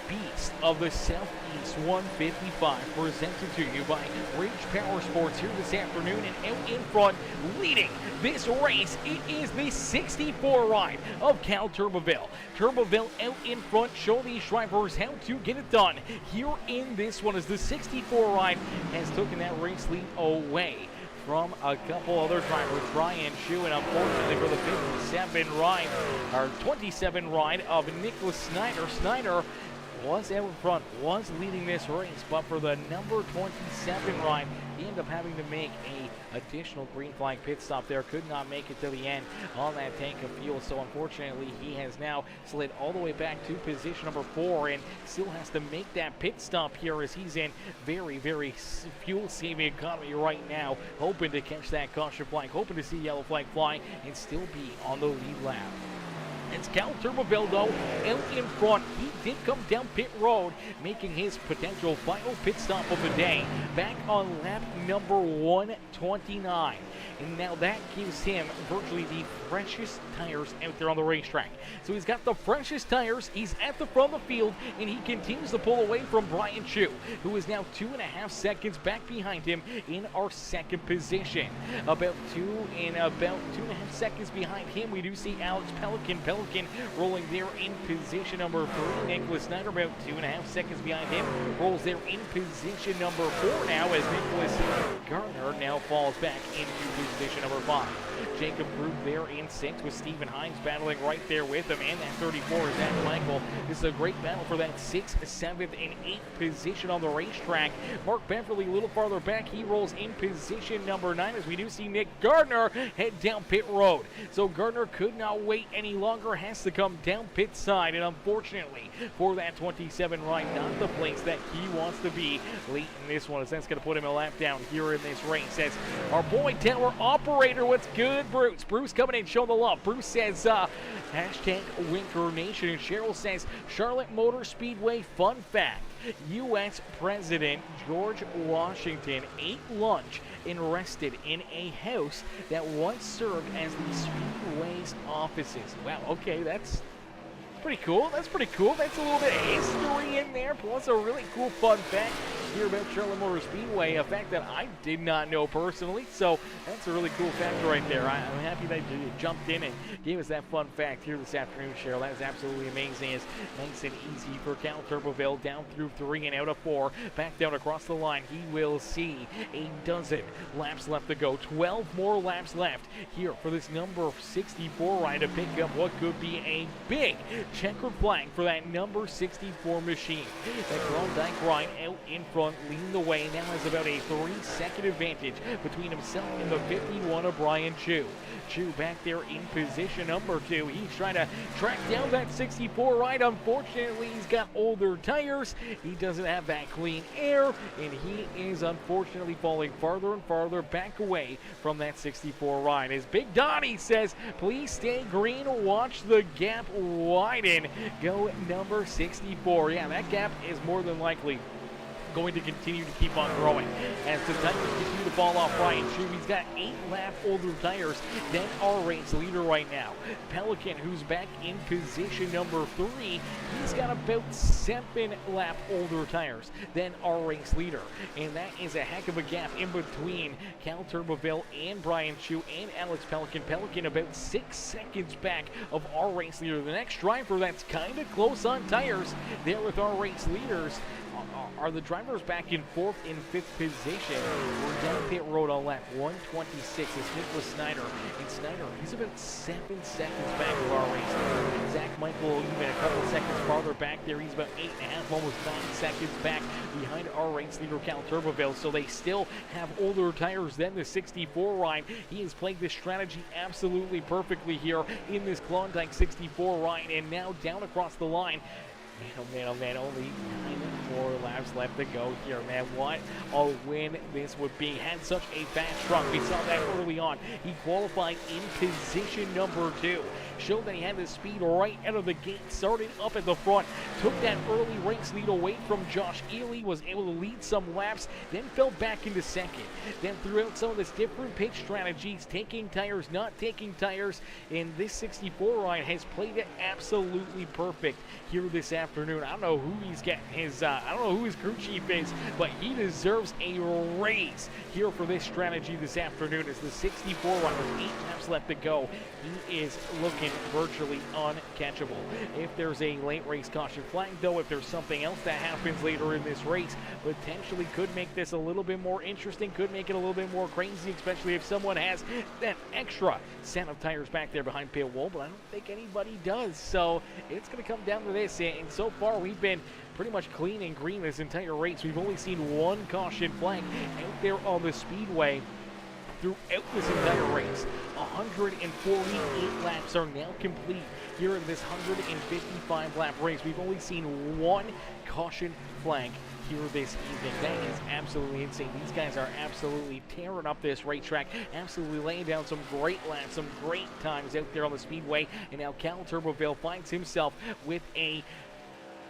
Beast of the Southeast 155, presented to you by Rage PowerSports here this afternoon. And out in front, leading this race, it is the 64 ride of Cal Turboville. Turboville out in front, show these drivers how to get it done here in this one, as the 64 ride has taken that race lead away from a couple other drivers, Brian Chu, and unfortunately for the 57 ride, or 27 ride of Nicholas Snyder. Snyder was out in front, was leading this race, but for the number 27 ride, he ended up having to make a additional green flag pit stop there. Could not make it to the end on that tank of fuel, so unfortunately he has now slid all the way back to position number 4 and still has to make that pit stop here, as he's in very, very fuel-saving economy right now, hoping to catch that caution flag, hoping to see yellow flag fly and still be on the lead lap. It's Cal Turboville, though, out in front. He did come down pit road, making his potential final pit stop of the day back on lap number 129. And now that gives him virtually the freshest tires out there on the racetrack. So he's got the freshest tires, he's at the front of the field, and he continues to pull away from Brian Chu, who is now 2.5 seconds back behind him in our second position. About 2.5 seconds behind him, we do see Alex Pelican rolling there in position number 3. Nicholas Snyder about 2.5 seconds behind him, rolls there in position number 4 now, as Nicholas Garner now falls back into position number 5. Jacob Group there in 6 with Stephen Hines battling right there with him, and that 34 is Zach Michael. This is a great battle for that 6th, 7th, and 8th position on the racetrack. Mark Beverly a little farther back. He rolls in position number 9, as we do see Nick Gardner head down pit road. So Gardner could not wait any longer, has to come down pit side, and unfortunately for that 27 ride, not the place that he wants to be late in this one, as that's going to put him a lap down here in this race. As our boy Tower Operator, what's good, Bruce? Bruce coming in, showing the love. Bruce says, hashtag Winker Nation. And Cheryl says, Charlotte Motor Speedway fun fact. U.S. President George Washington ate lunch and rested in a house that once served as the Speedway's offices. Wow, okay, that's pretty cool. That's pretty cool. That's a little bit of history in there, plus a really cool fun fact here about Charlotte Motor Speedway, a fact that I did not know personally, so that's a really cool fact right there. I'm happy that you jumped in and gave us that fun fact here this afternoon, Cheryl. That is absolutely amazing. It's nice and easy for Cal Turboville, down through 3 and out of 4, back down across the line. He will see a dozen laps left to go, 12 more laps left here for this number 64 ride to pick up what could be a big checkered flag for that number 64 machine. That Klondike ride out in front, leading the way, now has about a 3-second advantage between himself and the 51 of Brian Chu. Chu back there in position number 2. He's trying to track down that 64 ride. Unfortunately, he's got older tires. He doesn't have that clean air, and he is unfortunately falling farther and farther back away from that 64 ride. As Big Donnie says, please stay green, watch the gap widen. Go number 64. Yeah, that gap is more than likely going to continue to keep on growing as the tires continue to fall off Brian Chu. He's got 8 lap older tires than our race leader right now. Pelican, who's back in position number 3, he's got about 7 lap older tires than our race leader, and that is a heck of a gap in between Cal Turboville and Brian Chu and Alex Pelican. Pelican about 6 seconds back of our race leader. The next driver that's kind of close on tires there with our race leaders are the drivers back in 4th and 5th position. We're down pit road on lap 126. It's Nicholas Snyder. And Snyder, he's about 7 seconds back of our race. Zach Michael even a couple seconds farther back there. He's about 8.5, almost 9 seconds back behind our race leader, Cal Turboville. So they still have older tires than the 64 ride. He has played this strategy absolutely perfectly here in this Klondike 64 ride. And now down across the line, man, oh man, only 9 more laps left to go here, man. What a win this would be. Had such a fast truck. We saw that early on. He qualified in position number 2. showed that he had the speed right out of the gate, started up at the front, took that early race lead away from Josh Ely, was able to lead some laps, then fell back into second. Then throughout some of his different pitch strategies, taking tires, not taking tires, and this 64 ride has played it absolutely perfect here this afternoon. I don't know who he's getting his, I don't know who his crew chief is, but he deserves a raise here for this strategy this afternoon as the 64 ride with 8 laps left to go. He is looking virtually uncatchable. If there's a late race caution flag, though, if there's something else that happens later in this race, potentially could make this a little bit more interesting, could make it a little bit more crazy, especially if someone has that extra set of tires back there behind pit wall, but I don't think anybody does. So it's going to come down to this, and so far we've been pretty much clean and green this entire race. We've only seen one caution flag out there on the Speedway throughout this entire race. 148 laps are now complete here in this 155 lap race. We've only seen one caution flag here this evening. That is absolutely insane. These guys are absolutely tearing up this racetrack, absolutely laying down some great laps, some great times out there on the Speedway. And now Cal Turboville finds himself with a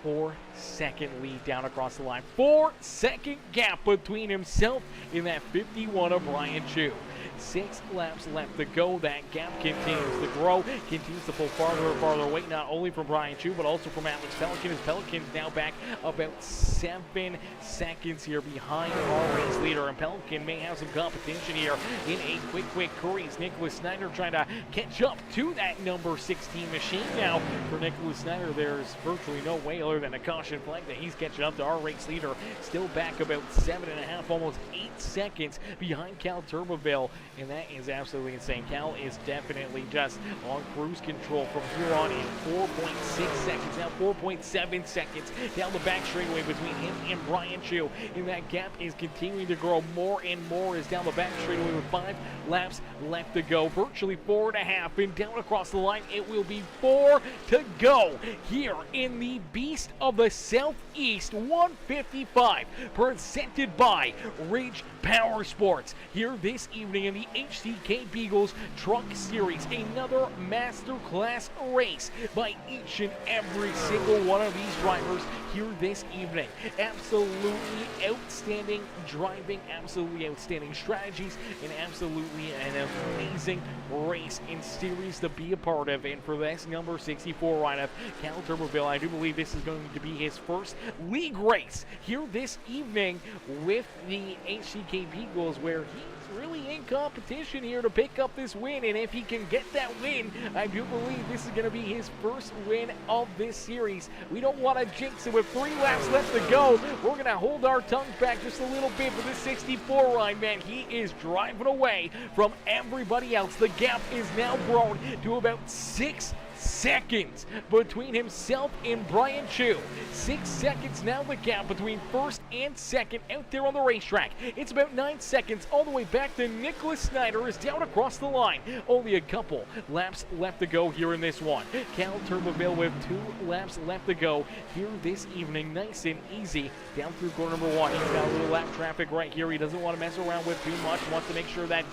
4-second lead down across the line. 4-second gap between himself and that 51 of Brian Chu. 6 laps left to go. That gap continues to grow, continues to pull farther and farther away, not only from Brian Chu, but also from Alex Pelican. As Pelican's now back about 7 seconds here behind our race leader, and Pelican may have some competition here in a quick race. Nicholas Snyder trying to catch up to that number 16 machine now. For Nicholas Snyder, there's virtually no way other than a caution flag that he's catching up to our race leader, still back about 7.5, almost 8 seconds behind Cal Turboville. And that is absolutely insane. Cal is definitely just on cruise control from here on in. 4.6 seconds, now 4.7 seconds down the back straightaway between him and Brian Chu. And that gap is continuing to grow more and more as down the back straightaway with 5 laps left to go. Virtually 4.5, and down across the line it will be 4 to go here in the Beast of the Southeast 155, presented by Ridge PowerSports here this evening in the HCK Beagles Truck Series. Another masterclass race by each and every single one of these drivers here this evening. Absolutely outstanding driving, absolutely outstanding strategies, and absolutely an amazing race and series to be a part of. And for this number 64 lineup, Cal Turboville, I do believe this is going to be his first league race here this evening with the HCK Beagles, where he's really in competition here to pick up this win. And if he can get that win, I do believe this is going to be his first win of this series. We don't want to jinx it with 3 laps left to go. We're going to hold our tongues back just a little bit for this 64 ride, man. He is driving away from everybody else. The gap is now grown to about 6 seconds between himself and Brian Chu. 6 seconds now the gap between first and second out there on the racetrack. It's about 9 seconds all the way back to Nicholas Snyder is down across the line. Only a couple laps left to go here in this one. Cal Turboville with 2 laps left to go here this evening. Nice and easy down through corner number 1. He's got a little lap traffic right here. He doesn't want to mess around with too much. Wants to make sure that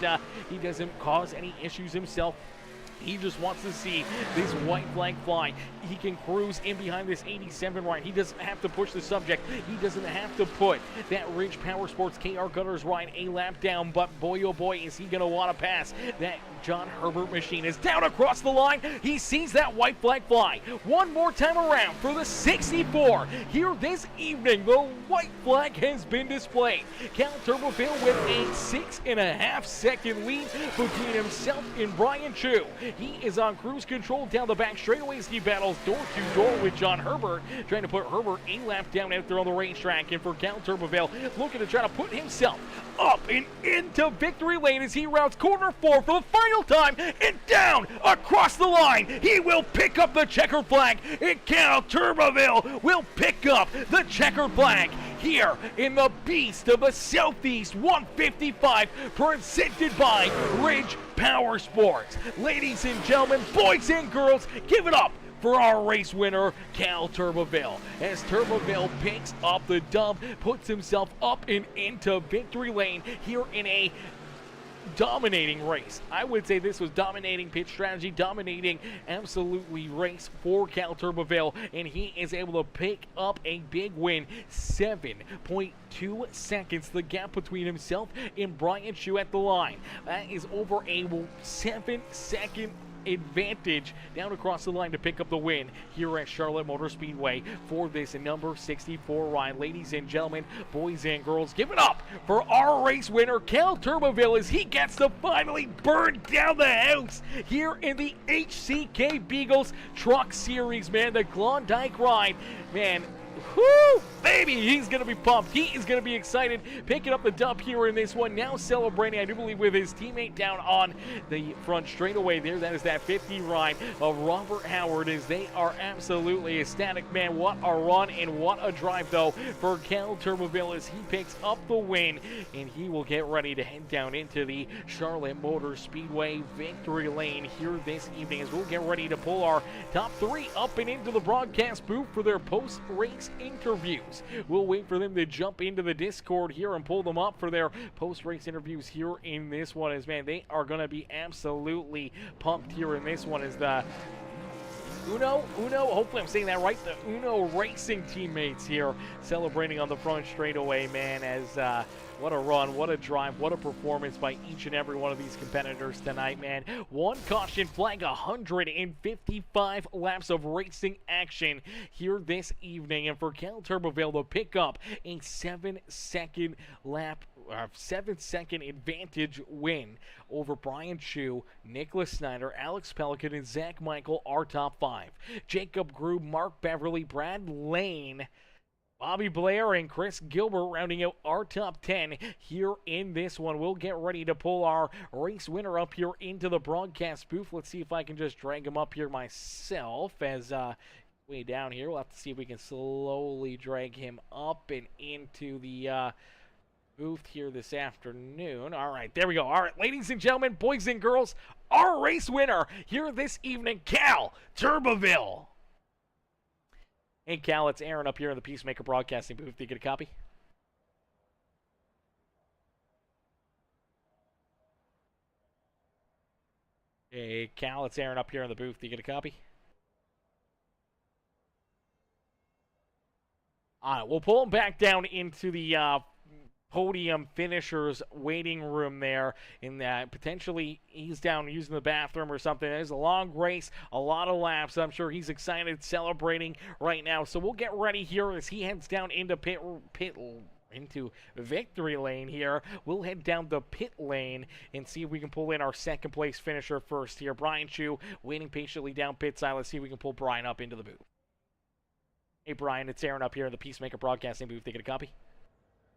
he doesn't cause any issues himself. He just wants to see this white flag fly. He can cruise in behind this 87 ride. He doesn't have to push the subject. He doesn't have to put that Ridge PowerSports KR Gunners ride a lap down. But boy, oh boy, is he going to want to pass. That John Herbert machine is down across the line. He sees that white flag fly. One more time around for the 64. Here this evening, the white flag has been displayed. Cal Turboville with a 6.5 second lead between himself and Brian Chu. He is on cruise control down the back straightaways. He battles door to door with John Herbert, trying to put Herbert a lap down out there on the racetrack. And for Cal Turboville, looking to try to put himself up and into victory lane as he rounds corner 4 for the final time, and down across the line. He will pick up the checkered flag, and Cal Turboville will pick up the checkered flag here in the Beast of the Southeast 155, presented by Ridge PowerSports. Ladies and gentlemen, boys and girls, give it up for our race winner, Cal Turboville. As Turboville picks up the dub, puts himself up and into victory lane here in a dominating race. I would say this was dominating pit strategy, dominating absolutely race for Cal Turbeville, and he is able to pick up a big win. 7.2 seconds, the gap between himself and Brian Chu at the line. That is over a 7-second advantage down across the line to pick up the win here at Charlotte Motor Speedway for this number 64 ride. Ladies and gentlemen, boys and girls, give it up for our race winner, Cal Turbeville, as he gets to finally burn down the house here in the HCK Beagles Truck Series, man. The Klondike ride, man. Whoo, baby, he's going to be pumped. He is going to be excited, picking up the dub here in this one. Now celebrating, I do believe, with his teammate down on the front straightaway there. That is that 50 ride of Robert Howard, as they are absolutely ecstatic, man. What a run and what a drive, though, for Cal Turbeville, as he picks up the win, and he will get ready to head down into the Charlotte Motor Speedway victory lane here this evening, as we'll get ready to pull our top 3 up and into the broadcast booth for their post-race interviews. We'll wait for them to jump into the Discord here and pull them up for their post-race interviews here in this one, as, man, they are going to be absolutely pumped here in this one, as the Uno, hopefully I'm saying that right, the Uno Racing teammates here celebrating on the front straightaway, man, as what a run, what a drive, what a performance by each and every one of these competitors tonight, man. One caution flag, 155 laps of racing action here this evening, and for Cal Turbeville to pick up a 7-second lap, 7-second advantage win over Brian Chu, Nicholas Snyder, Alex Pelican, and Zach Michael, our top 5. Jacob Grube, Mark Beverly, Brad Lane, Bobby Blair, and Chris Gilbert rounding out our top 10 here in this one. We'll get ready to pull our race winner up here into the broadcast booth. Let's see if I can just drag him up here myself, as way down here. We'll have to see if we can slowly drag him up and into the booth here this afternoon. All right, there we go. All right, ladies and gentlemen, boys and girls, our race winner here this evening, Cal Turbeville. Hey, Cal, it's Aaron up here in the Peacemaker Broadcasting booth. Do you get a copy? Hey, Cal, it's Aaron up here in the booth. Do you get a copy? All right, we'll pull him back down into the podium finishers waiting room there, in that potentially he's down using the bathroom or something. It's a long race, a lot of laps. I'm sure he's excited, celebrating right now. So we'll get ready here as he heads down into into victory lane here. We'll head down the pit lane and see if we can pull in our second place finisher first here. Brian Chu waiting patiently down pit side. Let's see if we can pull Brian up into the booth. Hey, Brian, it's Aaron up here in the Peacemaker Broadcasting booth. Take a copy?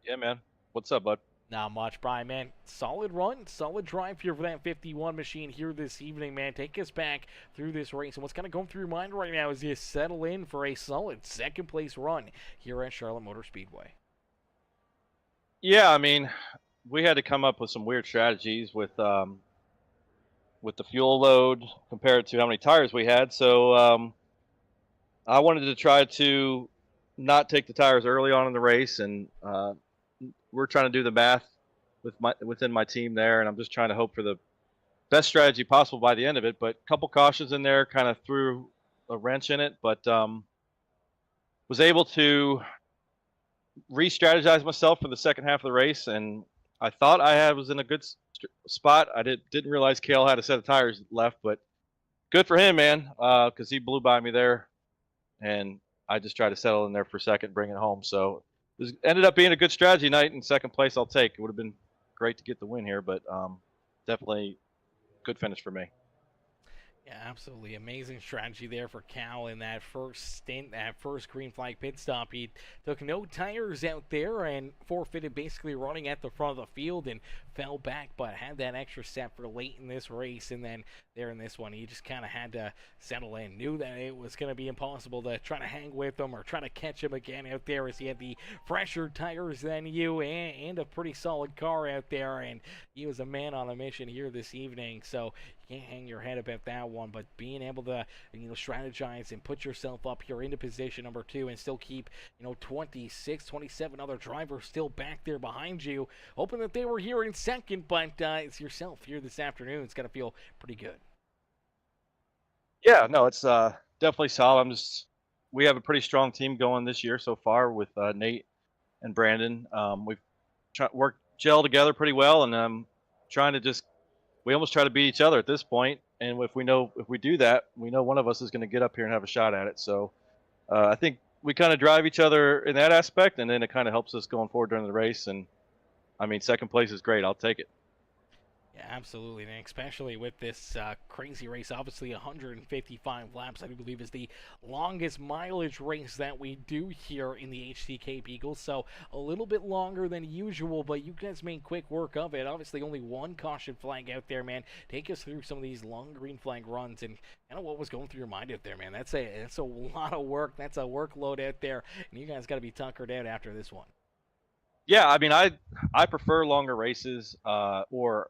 Yeah, man. What's up, bud? Not much, Brian, man. Solid run, solid drive here for that 51 machine here this evening, man. Take us back through this race. And what's kind of going through your mind right now is you settle in for a solid second-place run here at Charlotte Motor Speedway. Yeah, I mean, we had to come up with some weird strategies with the fuel load compared to how many tires we had. So I wanted to try to not take the tires early on in the race, and we're trying to do the math within my team there, and I'm just trying to hope for the best strategy possible by the end of it. But a couple cautions in there kind of threw a wrench in it, but was able to re-strategize myself for the second half of the race, and I thought I was in a good spot. I didn't realize Cale had a set of tires left, but good for him, man, because he blew by me there, and I just tried to settle in there for a second, bring it home. So it ended up being a good strategy night, and second place I'll take. It would have been great to get the win here, but definitely good finish for me. Yeah, absolutely. Amazing strategy there for Cal in that first stint, that first green flag pit stop. He took no tires out there and forfeited basically running at the front of the field and fell back, but had that extra set for late in this race. And then there in this one, he just kind of had to settle in. Knew that it was going to be impossible to try to hang with him or try to catch him again out there, as he had the fresher tires than you and a pretty solid car out there. And he was a man on a mission here this evening. So can't hang your head about that one. But being able to, strategize and put yourself up here into position number 2 and still keep, 26, 27 other drivers still back there behind you, hoping that they were here in second, but it's yourself here this afternoon. It's got to feel pretty good. Yeah, no, it's definitely solid. We have a pretty strong team going this year so far with Nate and Brandon. We've worked gel together pretty well, and trying to we almost try to beat each other at this point. And if we do that, we know one of us is going to get up here and have a shot at it. So I think we kind of drive each other in that aspect, and then it kind of helps us going forward during the race. And I mean, second place is great. I'll take it. Yeah, absolutely, and especially with this crazy race, obviously 155 laps, I do believe, is the longest mileage race that we do here in the HCK Beagles, so a little bit longer than usual, but you guys made quick work of it. Obviously, only one caution flag out there, man. Take us through some of these long green flag runs and kind of what was going through your mind out there, man. That's a lot of work. That's a workload out there, and you guys got to be tuckered out after this one. Yeah, I mean, I prefer longer races, or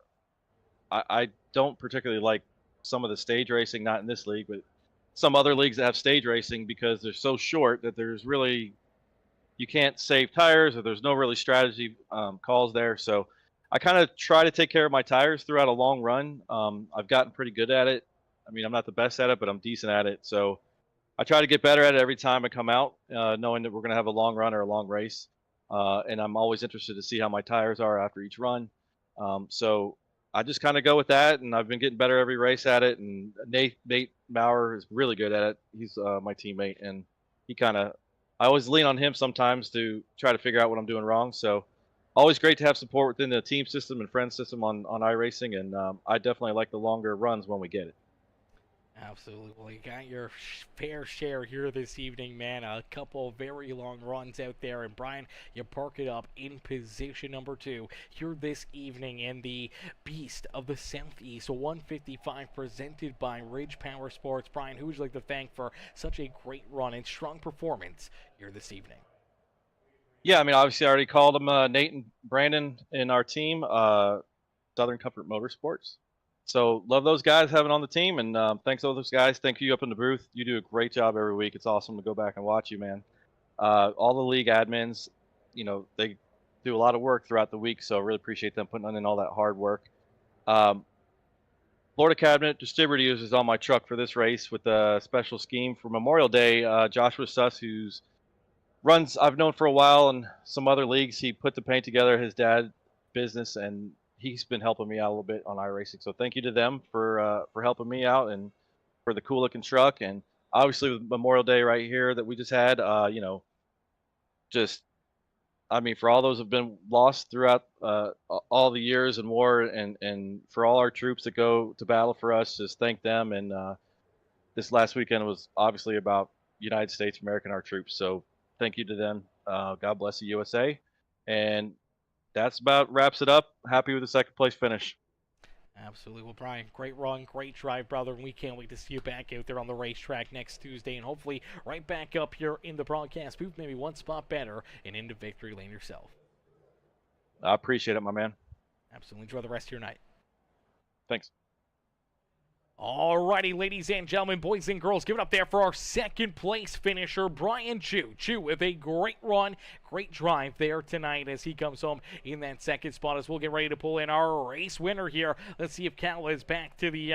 I don't particularly like some of the stage racing, not in this league, but some other leagues that have stage racing, because they're so short that you can't save tires, or there's no really strategy calls there. So I kind of try to take care of my tires throughout a long run. I've gotten pretty good at it. I mean, I'm not the best at it, but I'm decent at it. So I try to get better at it every time I come out, knowing that we're going to have a long run or a long race. And I'm always interested to see how my tires are after each run. So I just kind of go with that, and I've been getting better every race at it. And Nate Maurer is really good at it. He's my teammate, and I always lean on him sometimes to try to figure out what I'm doing wrong. So always great to have support within the team system and friend system on iRacing, and I definitely like the longer runs when we get it. Absolutely. Well, you got your fair share here this evening, man. A couple very long runs out there. And, Brian, you park it up in position number 2 here this evening in the Beast of the Southeast 155 presented by Ridge PowerSports. Brian, who would you like to thank for such a great run and strong performance here this evening? Yeah, I mean, obviously I already called them Nate and Brandon in our team, Southern Comfort Motorsports. So love those guys having on the team, and thanks to those guys. Thank you up in the booth. You do a great job every week. It's awesome to go back and watch you, man. All the league admins, they do a lot of work throughout the week, so I really appreciate them putting in all that hard work. Florida Cabinet Distributors is on my truck for this race with a special scheme for Memorial Day. Joshua Suss, I've known for a while in some other leagues. He put the paint together, his dad business, and he's been helping me out a little bit on iRacing. So thank you to them for helping me out and for the cool looking truck. And obviously with Memorial Day right here that we just had, for all those who've been lost throughout all the years in war, and for all our troops that go to battle for us, just thank them. And this last weekend was obviously about United States, American, our troops. So thank you to them. God bless the USA. And that's about wraps it up. Happy with the second place finish. Absolutely. Well, Brian, great run, great drive, brother, and we can't wait to see you back out there on the racetrack next Tuesday, and hopefully right back up here in the broadcast booth, maybe one spot better, and into victory lane yourself. I appreciate it, my man. Absolutely. Enjoy the rest of your night. Thanks. Alrighty, ladies and gentlemen, boys and girls, give it up there for our second place finisher, Brian Chu. Chu with a great run, great drive there tonight as he comes home in that second spot as we'll get ready to pull in our race winner here. Let's see if Cal is back to the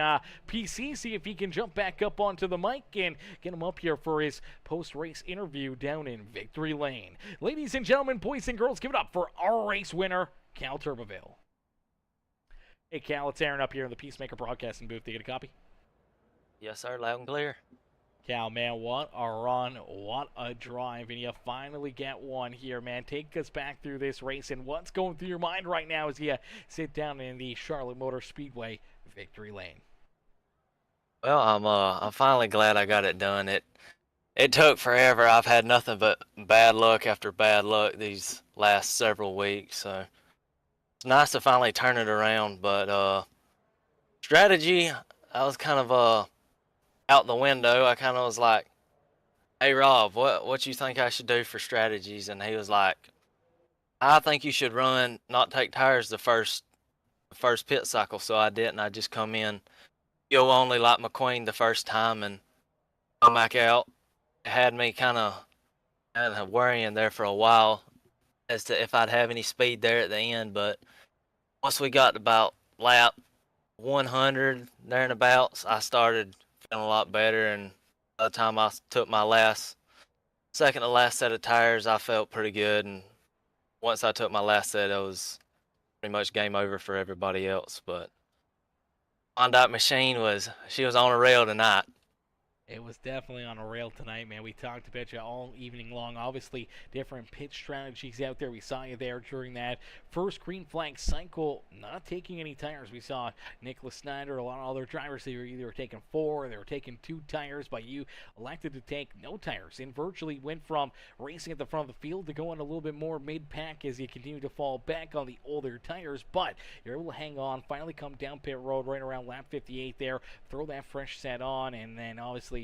PC, see if he can jump back up onto the mic and get him up here for his post-race interview down in Victory Lane. Ladies and gentlemen, boys and girls, give it up for our race winner, Cal Turbeville. Hey, Cal, it's Aaron up here in the Peacemaker Broadcasting booth. Do you get a copy? Yes, sir. Loud and clear. Cal, man, what a run. What a drive. And you finally get one here, man. Take us back through this race. And what's going through your mind right now as you sit down in the Charlotte Motor Speedway Victory Lane? Well, I'm finally glad I got it done. It took forever. I've had nothing but bad luck after bad luck these last several weeks. So it's nice to finally turn it around, but strategy, I was kind of out the window. I kind of was like, "Hey Rob, what you think I should do for strategies?" And he was like, "I think you should not take tires the first pit cycle." So I didn't. I just come in you'll only like McQueen the first time and come back out. It had me kind of worrying there for a while as to if I'd have any speed there at the end. But once we got about lap 100 there and abouts, I started feeling a lot better. And by the time I took my second to last set of tires, I felt pretty good. And once I took my last set, it was pretty much game over for everybody else. But Honda machine she was on a rail tonight. It was definitely on a rail tonight, man. We talked about you all evening long. Obviously, different pitch strategies out there. We saw you there during that first green flag cycle, not taking any tires. We saw Nicholas Snyder, a lot of other drivers, they were either taking 4 or they were taking 2 tires, but you elected to take no tires and virtually went from racing at the front of the field to going a little bit more mid-pack as you continue to fall back on the older tires, but you're able to hang on, finally come down pit road right around lap 58 there, throw that fresh set on, and then obviously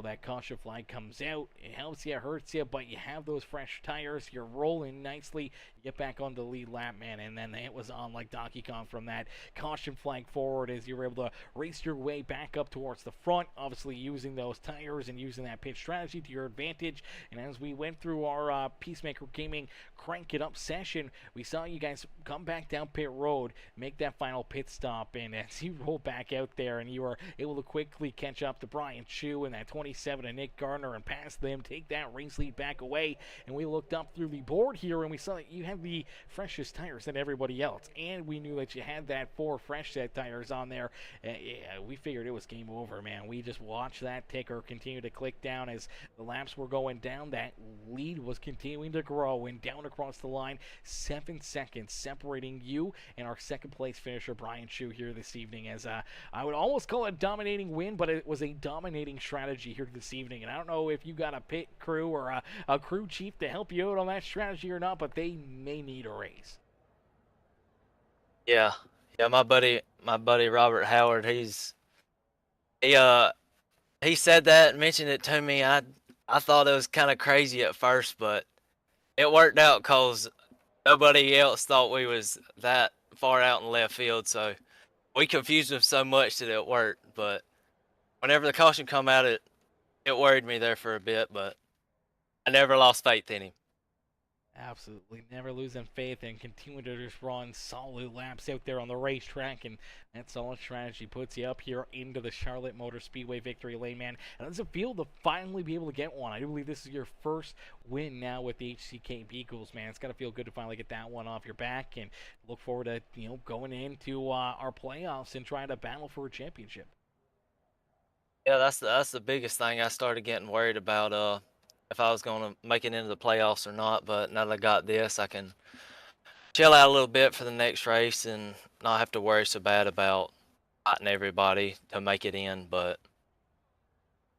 that caution flag comes out. It helps you, it hurts you, but you have those fresh tires. You're rolling nicely. You get back on the lead lap, man, and then it was on like Donkey Kong from that caution flag forward as you were able to race your way back up towards the front, obviously using those tires and using that pitch strategy to your advantage. And as we went through our Peacemaker Gaming Crank It Up session, we saw you guys come back down pit road, make that final pit stop, and as you roll back out there and you were able to quickly catch up to Brian Chu and that 27 and Nick Gardner and pass them, take that race lead back away, and we looked up through the board here and we saw that you had the freshest tires than everybody else, and we knew that you had that 4 fresh set tires on there. We figured it was game over, man. We just watched that ticker continue to click down as the laps were going down. That lead was continuing to grow and down across the line, 7 seconds separating you and our second place finisher Brian Chu here this evening, as I would almost call it a dominating win, but it was a dominating strategy here this evening. And I don't know if you got a pit crew or a crew chief to help you out on that strategy or not, but they may need a raise. Yeah, my buddy Robert Howard, he said that and mentioned it to me. I thought it was kind of crazy at first, but it worked out because nobody else thought we was that far out in left field, so we confused him so much that it worked. But whenever the caution come out, it worried me there for a bit, but I never lost faith in him. Absolutely, never losing faith and continue to just run solid laps out there on the racetrack, and that solid strategy puts you up here into the Charlotte Motor Speedway victory lane, man. And how does it feel to finally be able to get one? I do believe this is your first win now with the HCK Beagles, man. It's got to feel good to finally get that one off your back, and look forward to going into our playoffs and trying to battle for a championship. Yeah, that's the biggest thing. I started getting worried about if I was going to make it into the playoffs or not, but now that I got this, I can chill out a little bit for the next race and not have to worry so bad about fighting everybody to make it in. But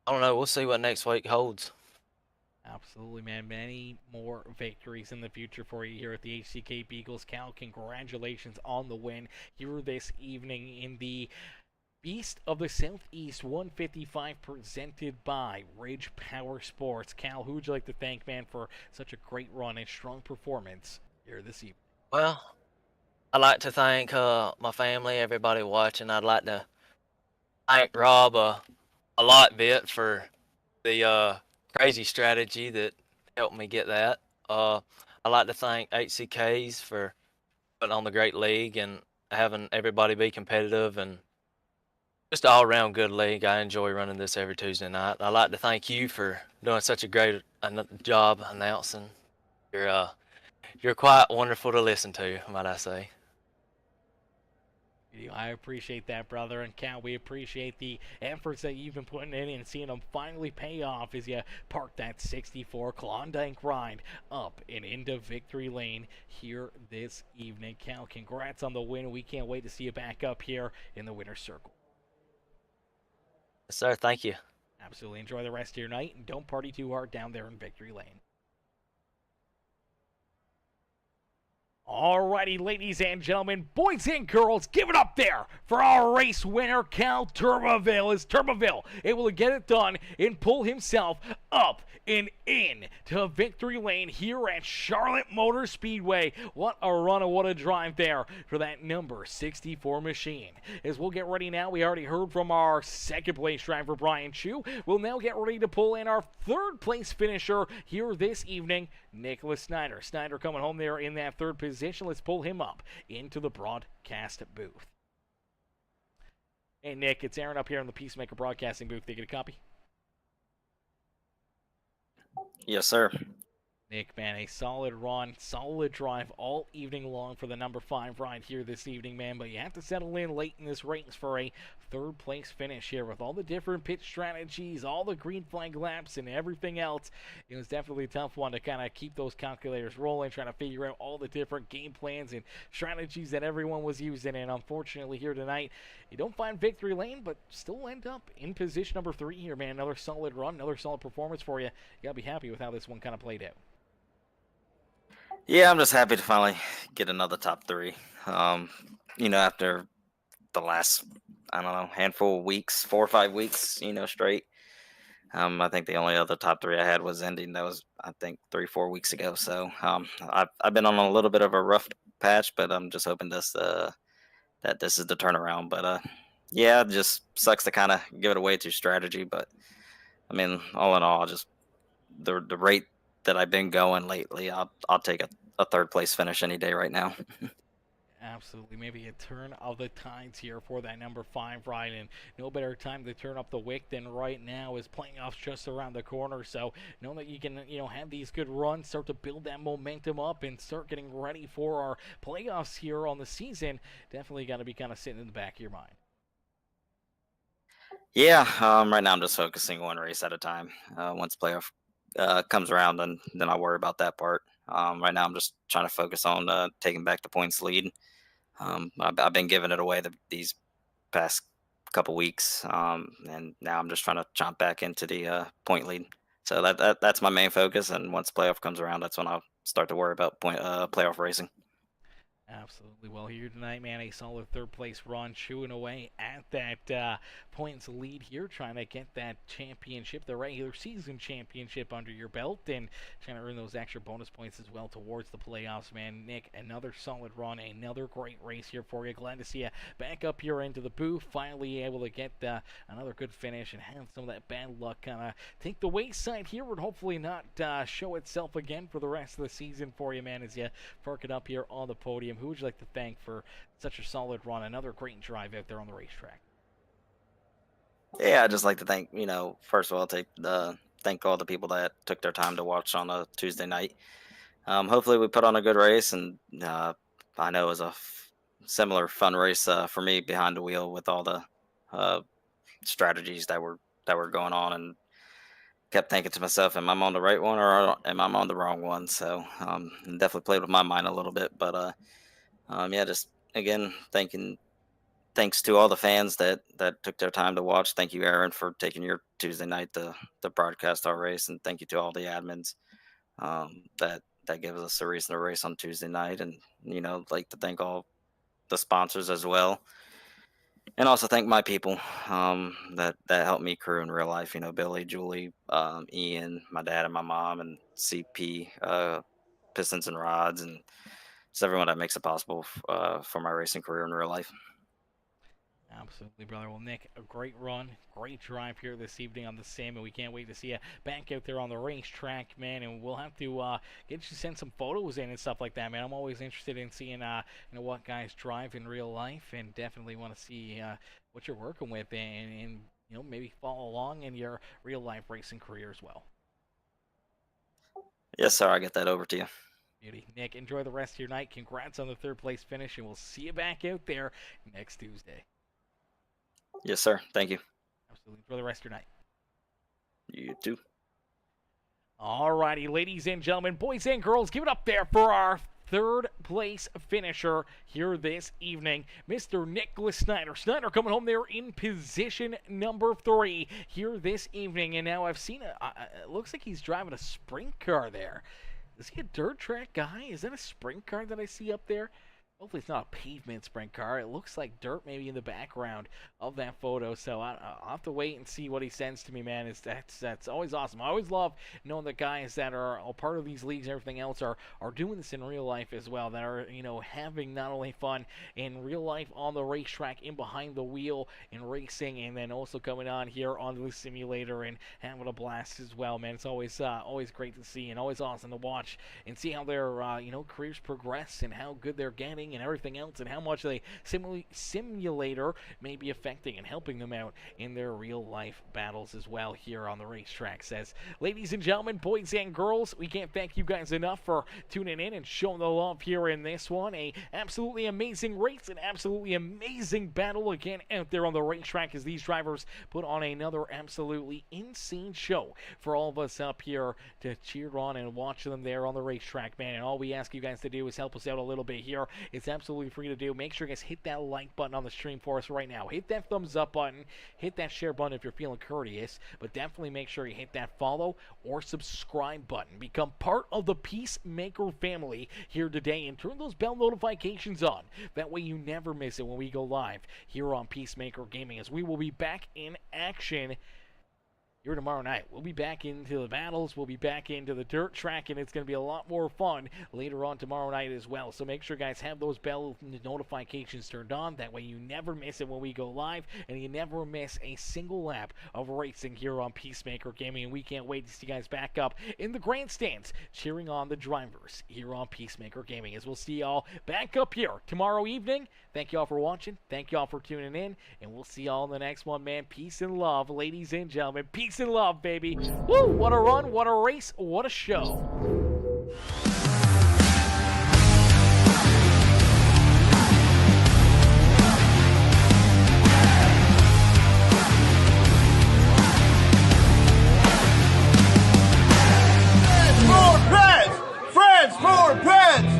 I don't know. We'll see what next week holds. Absolutely, man. Many more victories in the future for you here at the HCK Beagles. Cal, congratulations on the win here this evening in the Beast of the Southeast 155 presented by Ridge PowerSports. Cal, who would you like to thank, man, for such a great run and strong performance here this evening? Well, I'd like to thank my family, everybody watching. I'd like to thank Rob a lot bit for the crazy strategy that helped me get that. I'd like to thank HCKs for putting on the great league and having everybody be competitive and just an all-around good league. I enjoy running this every Tuesday night. I'd like to thank you for doing such a great job announcing. You're quite wonderful to listen to, might I say. I appreciate that, brother. And Cal, we appreciate the efforts that you've been putting in and seeing them finally pay off as you park that 64 Klondike grind up and into victory lane here this evening. Cal, congrats on the win. We can't wait to see you back up here in the winner's circle. Yes, sir. Thank you. Absolutely. Enjoy the rest of your night, and don't party too hard down there in victory lane. Alrighty, ladies and gentlemen, boys and girls, give it up there for our race winner, Cal Turbeville. Is Turbeville able to get it done and pull himself up and in to victory lane here at Charlotte Motor Speedway? What a run and what a drive there for that number 64 machine. As we'll get ready now, we already heard from our second place driver, Brian Chu. We'll now get ready to pull in our third place finisher here this evening, Nicholas Snyder. Snyder coming home there in that third position. Let's pull him up into the broadcast booth. Hey, Nick, it's Aaron up here in the Peacemaker Broadcasting booth. Did you get a copy? Yes, sir. Nick, man, a solid run, solid drive all evening long for the number 5 ride here this evening, man. But you have to settle in late in this race for a third-place finish here with all the different pit strategies, all the green flag laps, and everything else. It was definitely a tough one to kind of keep those calculators rolling, trying to figure out all the different game plans and strategies that everyone was using. And unfortunately here tonight, you don't find victory lane, but still end up in position number 3 here, man. Another solid run, another solid performance for you. You got to be happy with how this one kind of played out. Yeah, I'm just happy to finally get another top 3. After the last, I don't know, handful of weeks, 4 or 5 weeks, straight. I think the only other top 3 I had was ending. That was, I think, 3-4 weeks ago. So I've been on a little bit of a rough patch, but I'm just hoping that this is the turnaround. But yeah, it just sucks to kind of give it away to strategy. But I mean, all in all, just the rate that I've been going lately, I'll take a third place finish any day right now. Absolutely. Maybe a turn of the tides here for that number 5 ride, and no better time to turn up the wick than right now as playoffs just around the corner. So know that you can, have these good runs, start to build that momentum up and start getting ready for our playoffs here on the season. Definitely got to be kind of sitting in the back of your mind. Yeah, right now I'm just focusing one race at a time. Once playoff comes around, then I'll worry about that part. Right now I'm just trying to focus on taking back the points lead. I've been giving it away these past couple weeks, and now I'm just trying to jump back into the point lead. So that's my main focus, and once playoff comes around, that's when I'll start to worry about playoff racing. Absolutely. Well, here tonight, man, a solid third-place run, chewing away at that points lead here, trying to get that championship, the regular season championship under your belt, and trying to earn those extra bonus points as well towards the playoffs, man. Nick, another solid run, another great race here for you. Glad to see you back up here into the booth, finally able to get another good finish and have some of that bad luck kind of take the wayside here and hopefully not show itself again for the rest of the season for you, man, as you park it up here on the podium. Who would you like to thank for such a solid run? Another great drive out there on the racetrack. Yeah, I'd just like to thank, first of all, thank all the people that took their time to watch on a Tuesday night. Hopefully we put on a good race, and I know it was a similar fun race for me behind the wheel with all the strategies that were going on, and kept thinking to myself, am I on the right one or am I on the wrong one? So definitely played with my mind a little bit, but yeah, just again thanks to all the fans that took their time to watch. Thank you, Aaron, for taking your Tuesday night to broadcast our race, and thank you to all the admins that gives us a reason to race on Tuesday night. And like to thank all the sponsors as well, and also thank my people that helped me crew in real life. Billy, Julie, Ian, my dad, and my mom, and CP, Pistons and Rods, and just everyone that makes it possible for my racing career in real life. Absolutely, brother. Well, Nick, a great run, great drive here this evening on the sim, and we can't wait to see you back out there on the racetrack, man. And we'll have to get you send some photos in and stuff like that, man. I'm always interested in seeing what guys drive in real life, and definitely want to see what you're working with, and maybe follow along in your real life racing career as well. Yes, sir. I'll get that over to you. Beauty. Nick, enjoy the rest of your night. Congrats on the third place finish, and we'll see you back out there next Tuesday. Yes, sir. Thank you. Absolutely. Enjoy the rest of your night. You too. All righty, ladies and gentlemen, boys and girls, give it up there for our third place finisher here this evening, Mr. Nicholas Snyder. Snyder coming home there in position number 3 here this evening. And now I've seen it looks like he's driving a sprint car there. Is he a dirt track guy? Is that a sprint car that I see up there? Hopefully it's not a pavement sprint car. It looks like dirt maybe in the background of that photo. So I'll have to wait and see what he sends to me, man. That's always awesome. I always love knowing that guys that are a part of these leagues and everything else are doing this in real life as well. That are, having not only fun in real life on the racetrack, in behind the wheel and racing, and then also coming on here on the simulator and having a blast as well, man. It's always great to see and always awesome to watch and see how their careers progress and how good they're getting and everything else, and how much the simulator may be affecting and helping them out in their real life battles as well here on the racetrack. Says, ladies and gentlemen, boys and girls, we can't thank you guys enough for tuning in and showing the love here in this one. A absolutely amazing race, an absolutely amazing battle again out there on the racetrack as these drivers put on another absolutely insane show for all of us up here to cheer on and watch them there on the racetrack, man. And all we ask you guys to do is help us out a little bit here. It's absolutely free to do. Make sure you guys hit that like button on the stream for us right now. Hit that thumbs up button. Hit that share button if you're feeling courteous. But definitely make sure you hit that follow or subscribe button. Become part of the Peacemaker family here today and turn those bell notifications on. That way you never miss it when we go live here on Peacemaker Gaming, as we will be back in action here tomorrow night. We'll be back into the battles. We'll be back into the dirt track, and it's going to be a lot more fun later on tomorrow night as well. So make sure, guys, have those bell notifications turned on. That way you never miss it when we go live, and you never miss a single lap of racing here on Peacemaker Gaming. And we can't wait to see you guys back up in the grandstands cheering on the drivers here on Peacemaker Gaming, as we'll see y'all back up here tomorrow evening. Thank y'all for watching. Thank y'all for tuning in, and we'll see y'all in the next one, man. Peace and love, ladies and gentlemen. Peace and love, baby. Woo! What a run, what a race, what a show. More pets! Friends, more pets!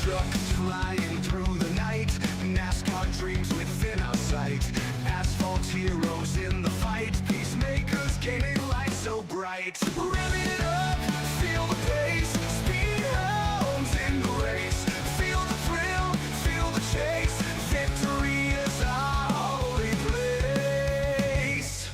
Trucks flying through the night, NASCAR dreams within our sight. Asphalt heroes in the fight, peacemakers gaining light so bright. Revving it up, feel the pace, speed hounds in the race. Feel the thrill, feel the chase, victory is our holy place.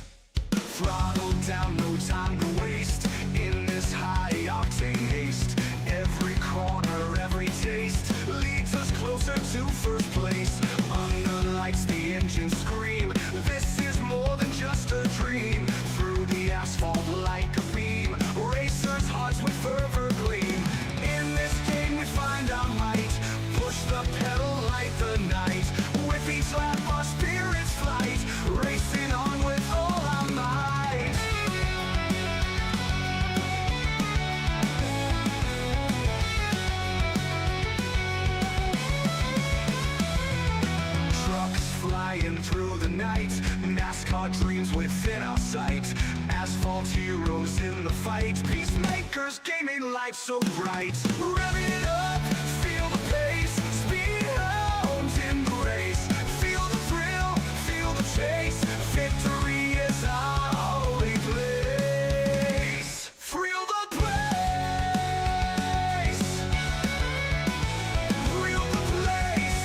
Throttle down, no time to waste, in this high-octane haste. Every corner, every taste leads us closer to first place. Under the lights, the engines scream, this is more than just a dream. Through the asphalt like a beam, racers' hearts with fervor gleam. In this game we find our might, push the pedal like the night. With each lap our spirits flight, racing on with all our might. Trucks flying through the night, NASCAR dreams within our sight. Asphalt heroes in the fight, peacemakers gaming life so bright. Revving it up, feel the pace, speed hounds in the race. Feel the thrill, feel the chase, victory is our holy place. Thrill the place, thrill the place.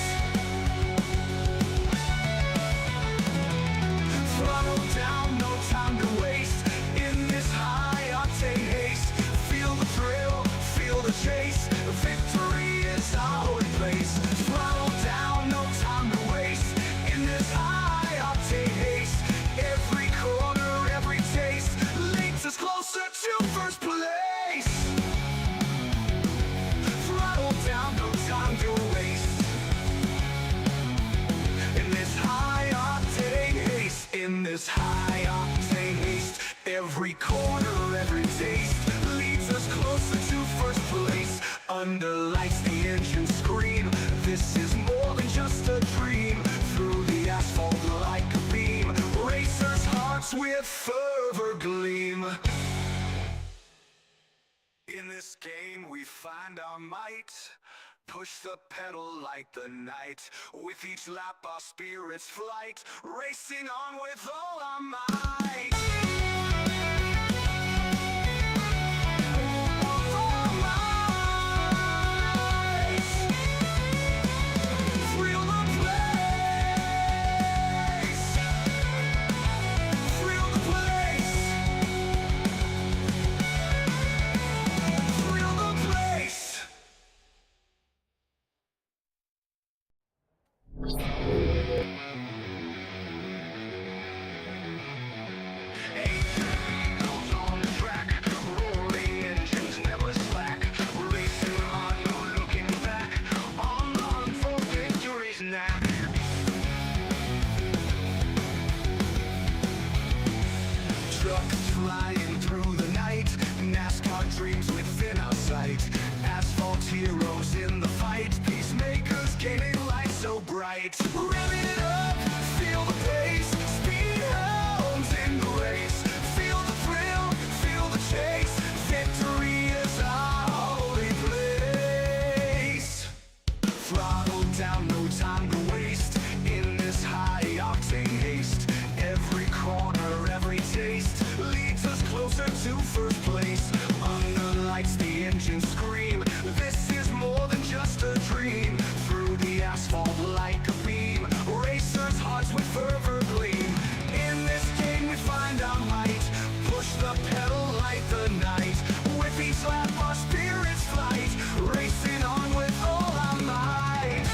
Throttle down, no time to waste, in this high-octane haste. Feel the thrill, feel the chase, victory is our holy place. Throttle down, no time to waste, in this high-octane haste. Every corner, every taste leads us closer to first place. Throttle down, no time to waste, in this high-octane haste. In this high-octane haste, every corner, every taste leads us closer to first place. Under lights the engine scream. This is more than just a dream. Through the asphalt like a beam, racers' hearts with fervor gleam. In this game we find our might. Push the pedal like the night. With each lap our spirits flight. Racing on with all our might. Flying through the night, NASCAR dreams within our sight. Asphalt heroes in the fight, peacemakers gaining light so bright. Revving it up, feel the pace, speed hounds in the race. Feel the thrill, feel the chase, victory is our holy place. Throttle down, no time to waste, in this high-octane haste. Every corner, every taste leads us closer to first place. Under lights the engine scream. This is more than just a dream. Through the asphalt like a beam, racers' hearts with fervor gleam. In this game we find our might. Push the pedal like the night. With each lap our spirits flight. Racing on with all our might.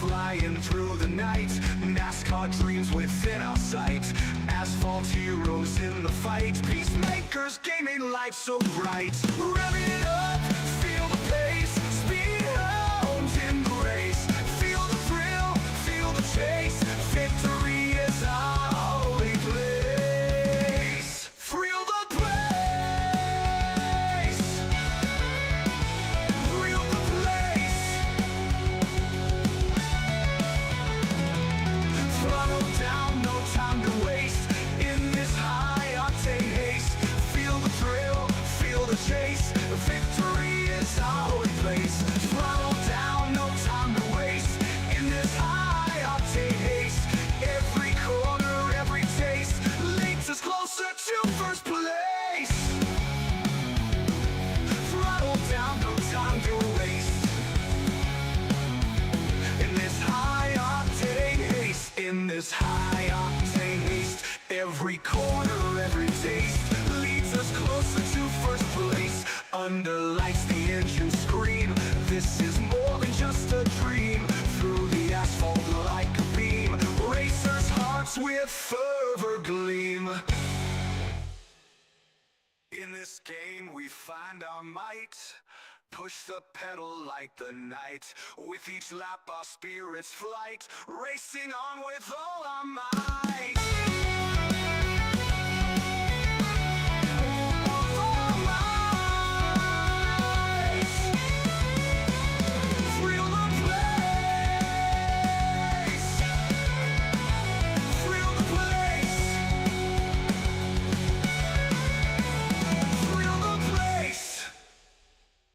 Flying through the night, NASCAR dreams within our sight. Asphalt heroes in the fight, peacemakers gaining life so bright. Revving it up, feel the pace, speed hounds in the race. Feel the thrill, feel the chase, victory is our holy place. Thrill the place. Chase, victory is our only place. Throttle down, no time to waste. In this high-octane haste, every corner, every taste leads us closer to first place. Throttle down, no time to waste. In this high-octane haste, in this high-octane haste, every corner, every taste leads us closer to first place. Under lights the engine scream. This is more than just a dream. Through the asphalt like a beam, racers' hearts with fervor gleam. In this game we find our might. Push the pedal like the night. With each lap our spirits flight. Racing on with all our might.